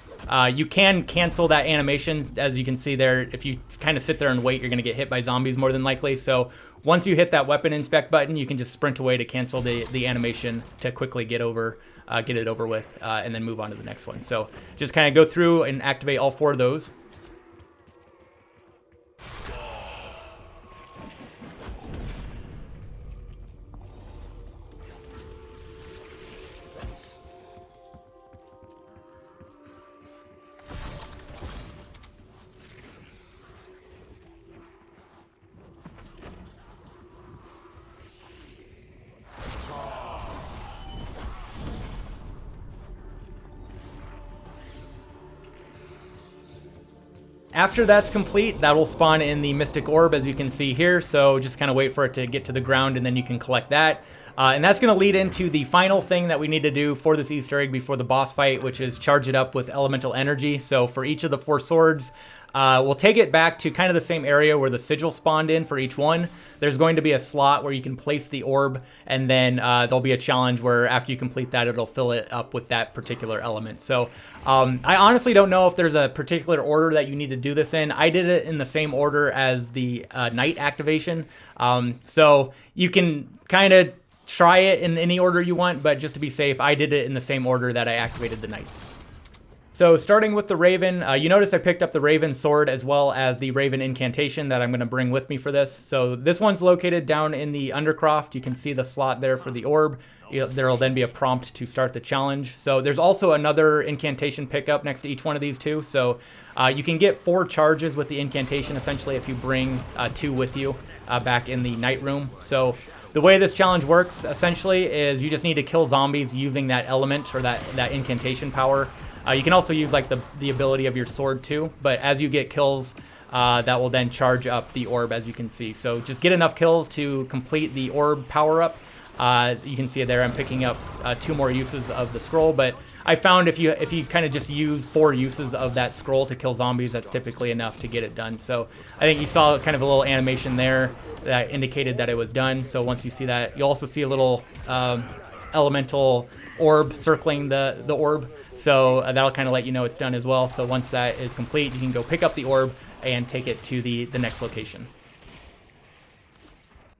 you can cancel that animation, as you can see there. If you kind of sit there and wait, you're going to get hit by zombies more than likely. So once you hit that weapon inspect button, you can just sprint away to cancel the animation to quickly get it over with, and then move on to the next one. So just kind of go through and activate all 4 of those. After that's complete, that will spawn in the Mystic Orb, as you can see here. So just kind of wait for it to get to the ground, and then you can collect that. And that's going to lead into the final thing that we need to do for this Easter egg before the boss fight, which is charge it up with elemental energy. So for each of the 4 swords, we'll take it back to kind of the same area where the sigil spawned in for each one. There's going to be a slot where you can place the orb, and then there'll be a challenge where after you complete that, it'll fill it up with that particular element. So I honestly don't know if there's a particular order that you need to do this in. I did it in the same order as the knight activation. So you can kind of try it in any order you want, but just to be safe, I did it in the same order that I activated the knights. So starting with the Raven, you notice I picked up the Raven sword as well as the Raven incantation that I'm going to bring with me for this. So this one's located down in the Undercroft. You can see the slot there for the orb. There will then be a prompt to start the challenge. So there's also another incantation pickup next to each one of these two. So you can get 4 charges with the incantation essentially if you bring 2 with you back in the night room. So the way this challenge works essentially is you just need to kill zombies using that element or that incantation power. You can also use like the ability of your sword too, but as you get kills, that will then charge up the orb, as you can see. So just get enough kills to complete the orb power up. You can see it there. I'm picking up 2 more uses of the scroll, but I found if you kind of just use 4 uses of that scroll to kill zombies, that's typically enough to get it done. So I think you saw kind of a little animation there that indicated that it was done. So once you see that, you'll also see a little elemental orb circling the orb. So that'll kind of let you know it's done as well. So once that is complete, you can go pick up the orb and take it to the next location.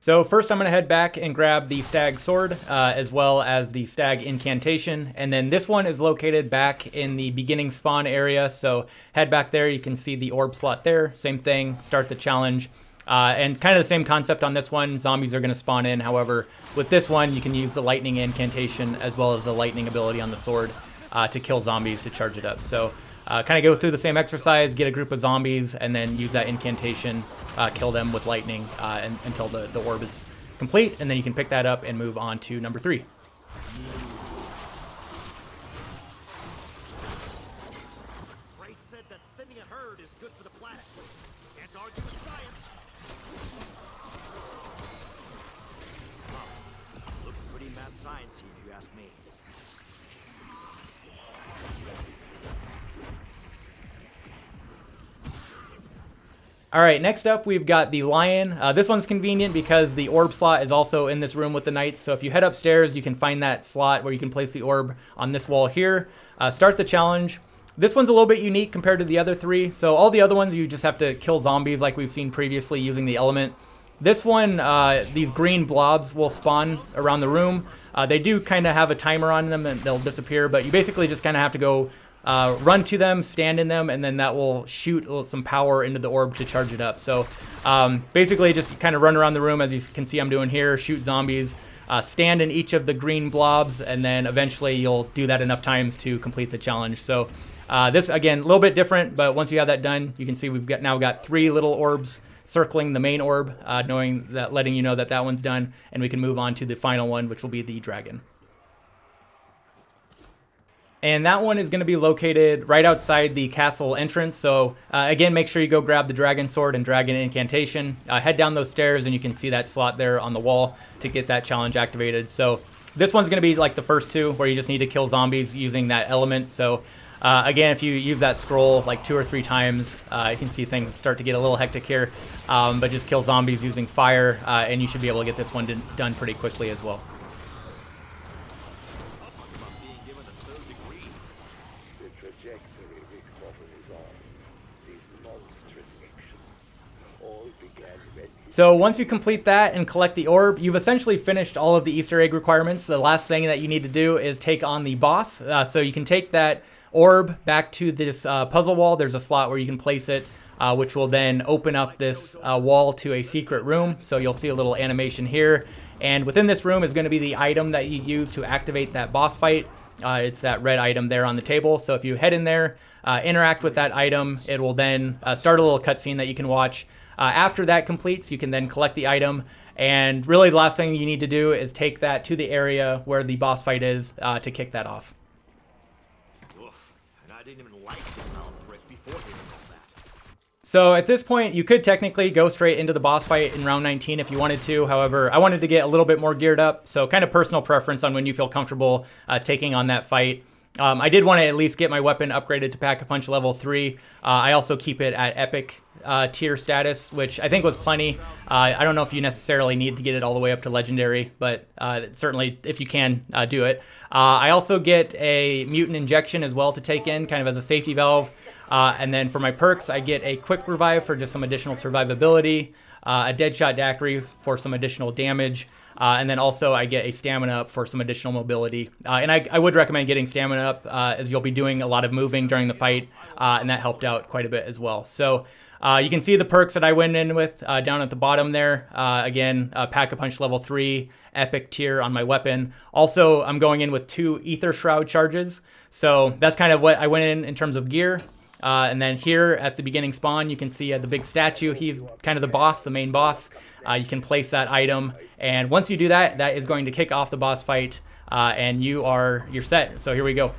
So first I'm going to head back and grab the Stag sword as well as the Stag incantation. And then this one is located back in the beginning spawn area. So head back there, you can see the orb slot there. Same thing, start the challenge. And kind of the same concept on this one. Zombies are going to spawn in. However, with this one, you can use the lightning incantation as well as the lightning ability on the sword to kill zombies to charge it up. So kind of go through the same exercise, get a group of zombies, and then use that incantation, kill them with lightning until the orb is complete, and then you can pick that up and move on to number 3. Ray said that thinning a herd is good for the planet. Can't argue with science. Wow. Looks pretty mad science if you ask me. All right, next up we've got the Lion. This one's convenient because the orb slot is also in this room with the Knights. So if you head upstairs, you can find that slot where you can place the orb on this wall here. Start the challenge. This one's a little bit unique compared to the other 3. So all the other ones, you just have to kill zombies like we've seen previously using the element. This one, these green blobs will spawn around the room. They do kind of have a timer on them and they'll disappear, but you basically just kind of have to go run to them, stand in them, and then that will shoot some power into the orb to charge it up. So basically just kind of run around the room, as you can see I'm doing here, shoot zombies, stand in each of the green blobs, and then eventually you'll do that enough times to complete the challenge. So this, again, a little bit different, but once you have that done, you can see we've now got 3 little orbs circling the main orb, letting you know that that one's done, and we can move on to the final one, which will be the dragon. And that one is going to be located right outside the castle entrance. So again, make sure you go grab the dragon sword and dragon incantation. Head down those stairs and you can see that slot there on the wall to get that challenge activated. So this one's going to be like the first 2 where you just need to kill zombies using that element. So again, if you use that scroll like 2 or 3 times, you can see things start to get a little hectic here. But just kill zombies using fire and you should be able to get this one done pretty quickly as well. So once you complete that and collect the orb, you've essentially finished all of the Easter egg requirements. The last thing that you need to do is take on the boss. So you can take that orb back to this puzzle wall. There's a slot where you can place it, which will then open up this wall to a secret room. So you'll see a little animation here. And within this room is going to be the item that you use to activate that boss fight. It's that red item there on the table. So if you head in there, interact with that item, it will then start a little cutscene that you can watch. After that completes, you can then collect the item, and really the last thing you need to do is take that to the area where the boss fight is to kick that off. Oof, and I didn't even like the sound brick before hearing all that. So at this point, you could technically go straight into the boss fight in round 19 if you wanted to. However, I wanted to get a little bit more geared up, so kind of personal preference on when you feel comfortable taking on that fight. I did want to at least get my weapon upgraded to Pack-a-Punch level 3. I also keep it at epic tier status, which I think was plenty. I don't know if you necessarily need to get it all the way up to legendary, but certainly if you can, do it. I also get a mutant injection as well to take in, kind of as a safety valve. And then for my perks, I get a quick revive for just some additional survivability. a Deadshot Daiquiri for some additional damage, and then also I get a stamina up for some additional mobility. And I would recommend getting stamina up as you'll be doing a lot of moving during the fight, and that helped out quite a bit as well. So you can see the perks that I went in with down at the bottom there. Again, Pack-a-Punch level 3, epic tier on my weapon. Also, I'm going in with 2 Ether Shroud charges. So that's kind of what I went in terms of gear. And then here at the beginning spawn, you can see the big statue. He's kind of the boss, the main boss. You can place that item. And once you do that, that is going to kick off the boss fight. And you're set. So here we go.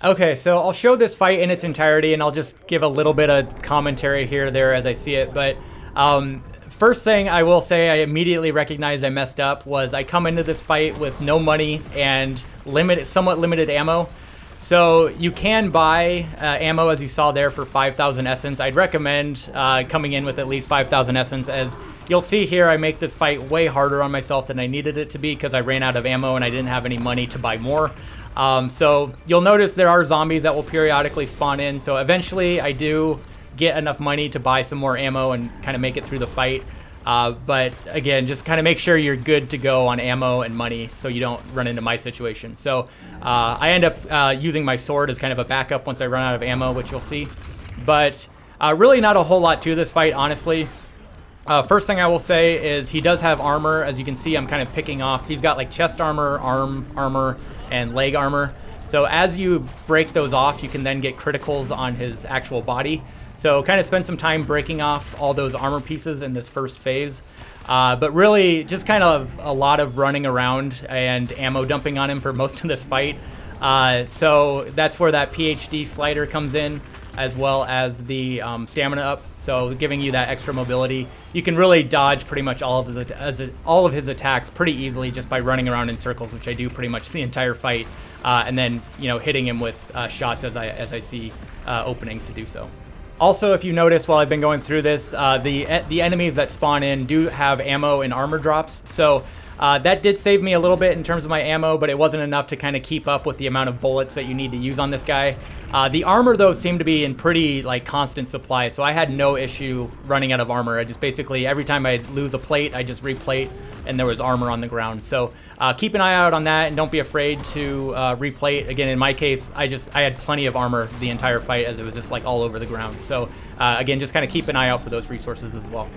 Okay, so I'll show this fight in its entirety, and I'll just give a little bit of commentary here or there as I see it. But first thing I will say I immediately recognized I messed up was I come into this fight with no money and somewhat limited ammo. So you can buy ammo, as you saw there, for 5,000 essence. I'd recommend coming in with at least 5,000 essence, as you'll see here I make this fight way harder on myself than I needed it to be because I ran out of ammo and I didn't have any money to buy more. So you'll notice there are zombies that will periodically spawn in. So eventually I do get enough money to buy some more ammo and kind of make it through the fight. But again, just kind of make sure you're good to go on ammo and money so you don't run into my situation. So I end up using my sword as kind of a backup once I run out of ammo, which you'll see. But really not a whole lot to this fight, honestly. First thing I will say is he does have armor. As you can see, I'm kind of picking off. He's got like chest armor, arm armor, and leg armor. So as you break those off, you can then get criticals on his actual body. So kind of spend some time breaking off all those armor pieces in this first phase. But really just kind of a lot of running around and ammo dumping on him for most of this fight. So that's where that PhD slider comes in, as well as the stamina up, so giving you that extra mobility. You can really dodge pretty much all of his attacks pretty easily just by running around in circles, which I do pretty much the entire fight, and then hitting him with shots as I see openings to do so. Also, if you notice while I've been going through this, the enemies that spawn in do have ammo and armor drops, so that did save me a little bit in terms of my ammo, but it wasn't enough to kind of keep up with the amount of bullets that you need to use on this guy. The armor, though, seemed to be in pretty constant supply, so I had no issue running out of armor. I just basically, every time I lose a plate, I just replate, and there was armor on the ground. So keep an eye out on that, and don't be afraid to replate. Again, in my case, I had plenty of armor the entire fight, as it was just all over the ground. So again, just kind of keep an eye out for those resources as well.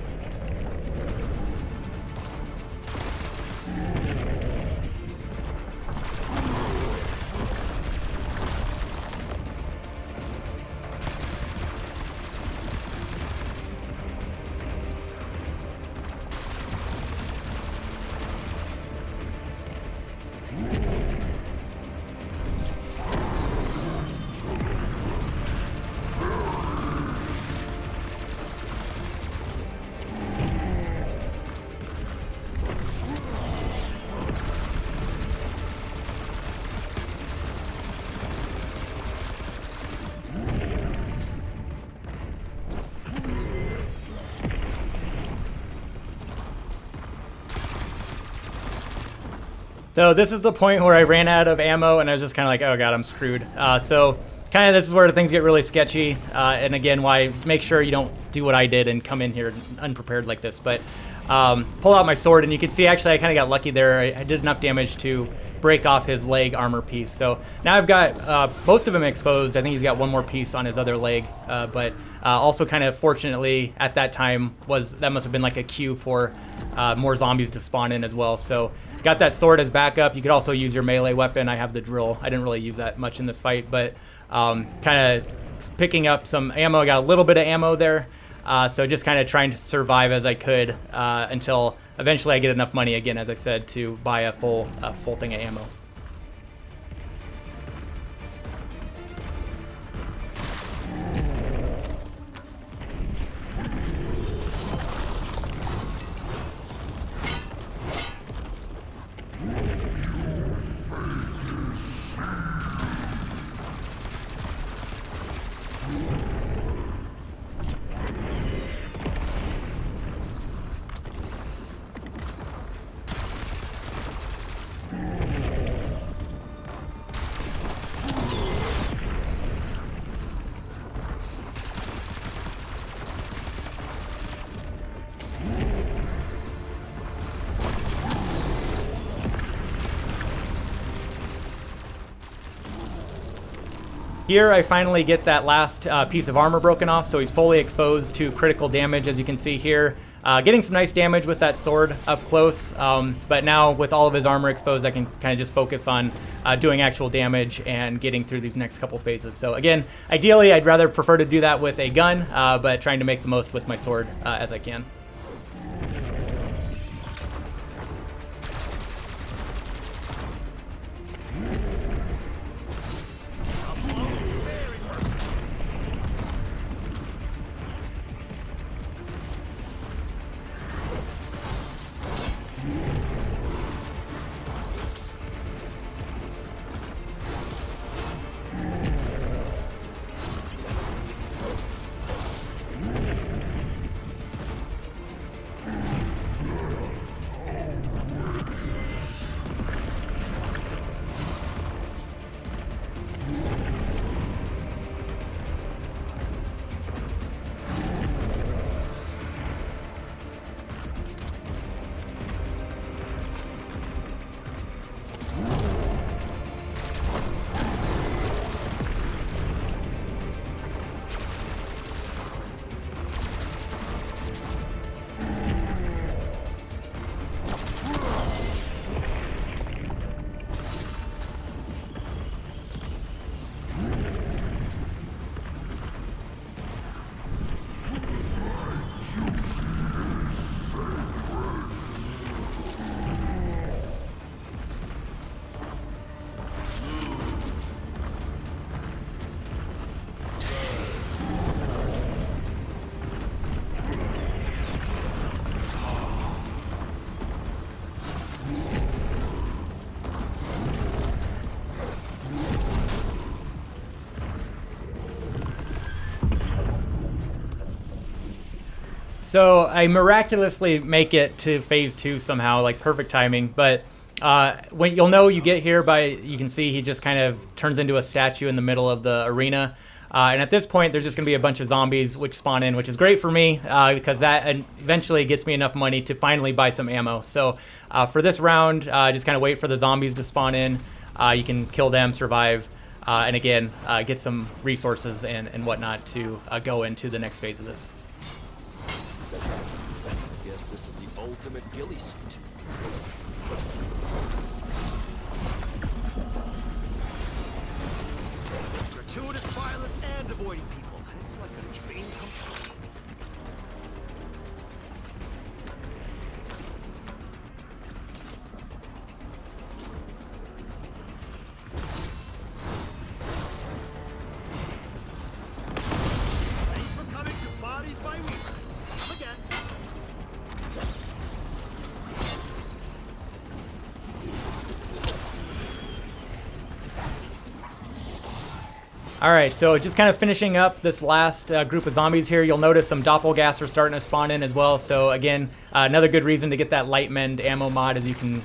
So this is the point where I ran out of ammo and I was just kind of like, oh god, I'm screwed. So kind of this is where things get really sketchy. And again, why make sure you don't do what I did and come in here unprepared like this. But pull out my sword, and you can see actually I kind of got lucky there. I did enough damage to break off his leg armor piece. So now I've got most of him exposed. I think he's got one more piece on his other leg. But also kind of fortunately at that time that must have been like a cue for more zombies to spawn in as well. So got that sword as backup. You could also use your melee weapon. I have the drill. I didn't really use that much in this fight, but kind of picking up some ammo. I got a little bit of ammo there. So just kind of trying to survive as I could until eventually I get enough money again, as I said, to buy a full thing of ammo. Here I finally get that last piece of armor broken off, so he's fully exposed to critical damage, as you can see here. Getting some nice damage with that sword up close, but now with all of his armor exposed, I can kind of just focus on doing actual damage and getting through these next couple phases. So again, ideally I'd rather prefer to do that with a gun, but trying to make the most with my sword as I can. So I miraculously make it to phase 2 somehow, like perfect timing. But when you'll know you get here by, you can see he just kind of turns into a statue in the middle of the arena. And at this point, there's just going to be a bunch of zombies which spawn in, which is great for me because that eventually gets me enough money to finally buy some ammo. So for this round, just kind of wait for the zombies to spawn in. You can kill them, survive, and again, get some resources and whatnot to go into the next phase of this. I guess this is the ultimate ghillie suit. Gratuitous violence and avoiding people. It's like a dream come true. Thanks for coming to Bodies by Weaver. Come again. All right, so just kind of finishing up this last group of zombies here, you'll notice some doppelgas are starting to spawn in as well. So again, another good reason to get that light mend ammo mod is you can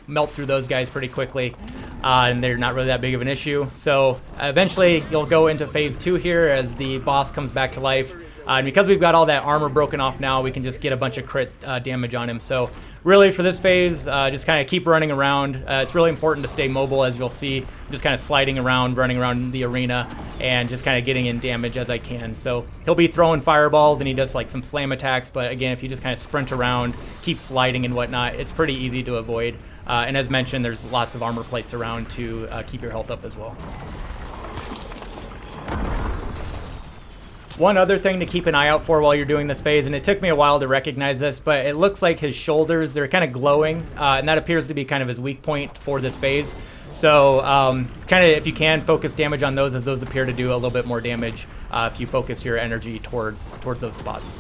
melt through those guys pretty quickly, and they're not really that big of an issue. So eventually you'll go into phase 2 here as the boss comes back to life. And because we've got all that armor broken off now, we can just get a bunch of crit damage on him. So really for this phase, just kind of keep running around. It's really important to stay mobile, as you'll see. Just kind of sliding around, running around the arena, and just kind of getting in damage as I can. So he'll be throwing fireballs, and he does like some slam attacks. But again, if you just kind of sprint around, keep sliding and whatnot, it's pretty easy to avoid. And as mentioned, there's lots of armor plates around to keep your health up as well. One other thing to keep an eye out for while you're doing this phase, and it took me a while to recognize this, but it looks like his shoulders, they're kind of glowing, and that appears to be kind of his weak point for this phase. So kind of, if you can, focus damage on those, as those appear to do a little bit more damage if you focus your energy towards those spots.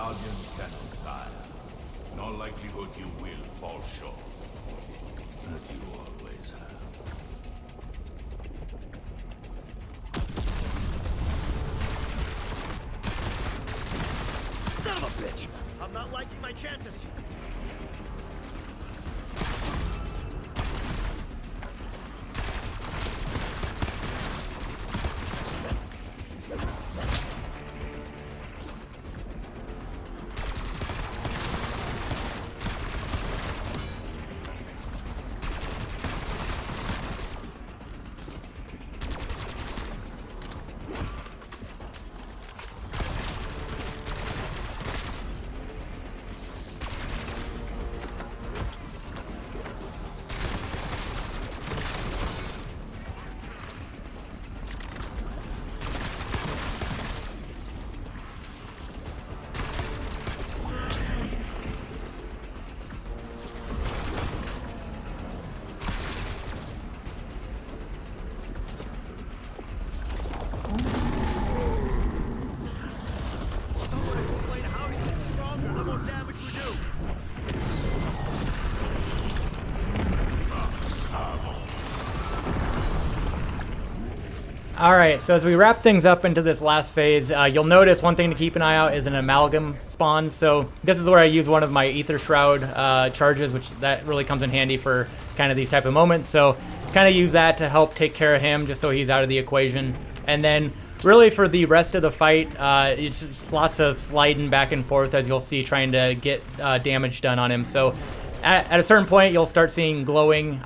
audience cannot tire. No likelihood you will fall short. As you always have. Son of a bitch! I'm not liking my chances. Alright, so as we wrap things up into this last phase, you'll notice one thing to keep an eye out is an amalgam spawn. So this is where I use one of my Ether Shroud charges, which that really comes in handy for kind of these type of moments. So kind of use that to help take care of him, just so he's out of the equation. And then really for the rest of the fight, it's just lots of sliding back and forth, as you'll see, trying to get damage done on him. So at a certain point, you'll start seeing glowing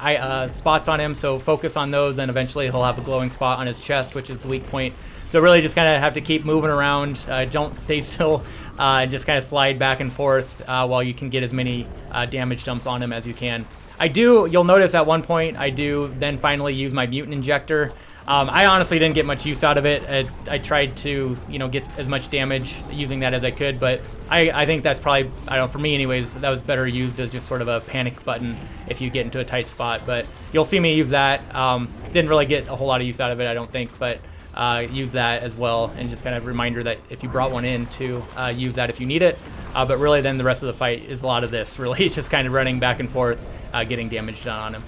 spots on him, so focus on those, and eventually he'll have a glowing spot on his chest, which is the weak point. So really just kind of have to keep moving around, don't stay still, and just kind of slide back and forth while you can get as many damage dumps on him as you can. You'll notice at one point, I do then finally use my mutant injector. I honestly didn't get much use out of it. I tried to, get as much damage using that as I could, but I think that's probably, I don't know, for me anyways, that was better used as just sort of a panic button if you get into a tight spot. But you'll see me use that. Didn't really get a whole lot of use out of it, I don't think, but use that as well, and just kind of a reminder that if you brought one in, to use that if you need it. But really then the rest of the fight is a lot of this, really just kind of running back and forth, getting damage done on him.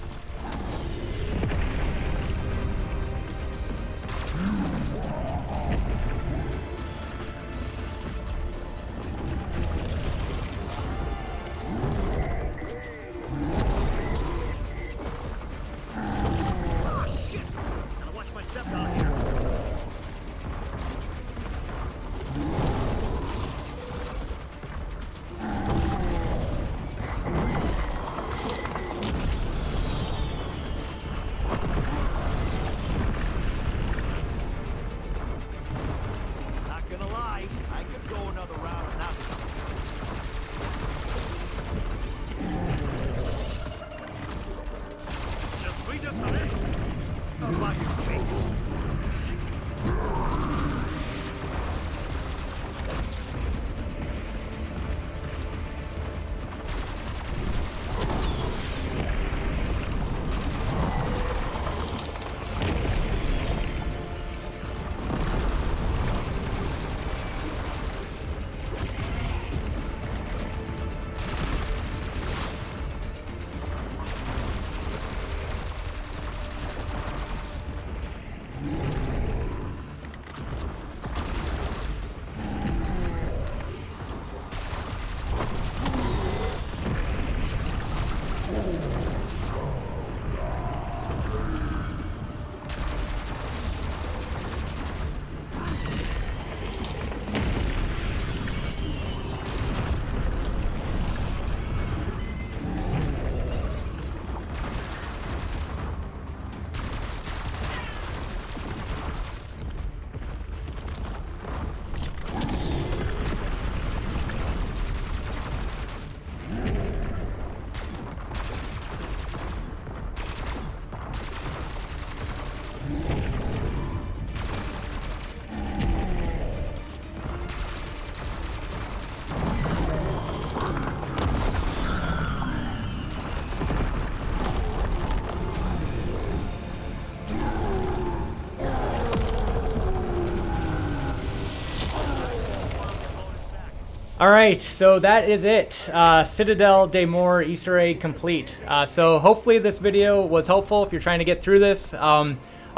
All right, so that is it. Citadelle Des Morts Easter egg complete. So hopefully this video was helpful if you're trying to get through this. I'll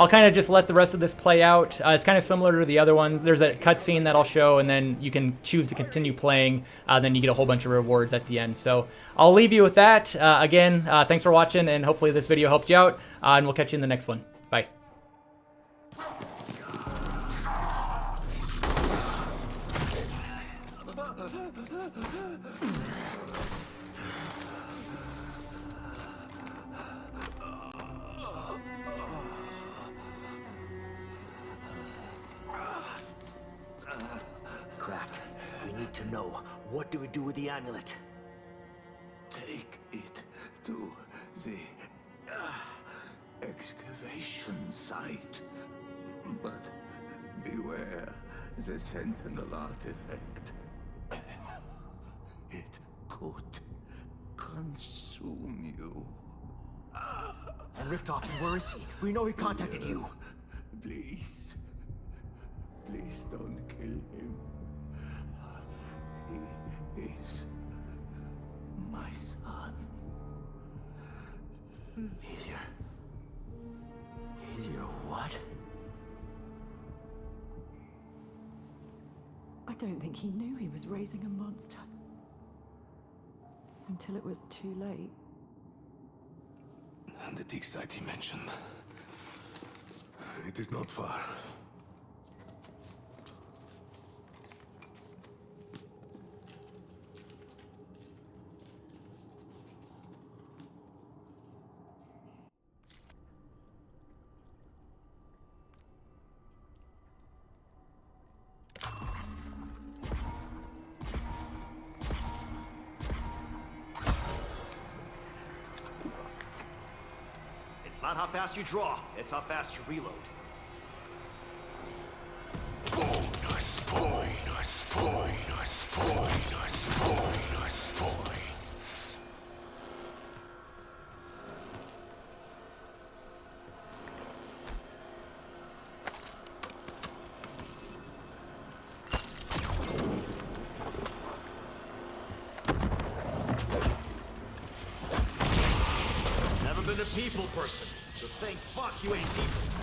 kind of just let the rest of this play out. It's kind of similar to the other ones. There's a cutscene that I'll show, and then you can choose to continue playing. Then you get a whole bunch of rewards at the end. So I'll leave you with that. Again, thanks for watching, and hopefully this video helped you out. And we'll catch you in the next one. Bye. Kraft, we need to know, what do we do with the amulet? Take it to the excavation site. But beware the Sentinel artifact. It could consume you. And Richtofen, where is he? We know he contacted you. Please. Please don't kill him. He is my son. He's your what? I don't think he knew he was raising a monster. Until it was too late. And the dig site he mentioned. It is not far. It's not how fast you draw, it's how fast you reload. Bonus points. Never been a people person, so thank fuck you ain't people.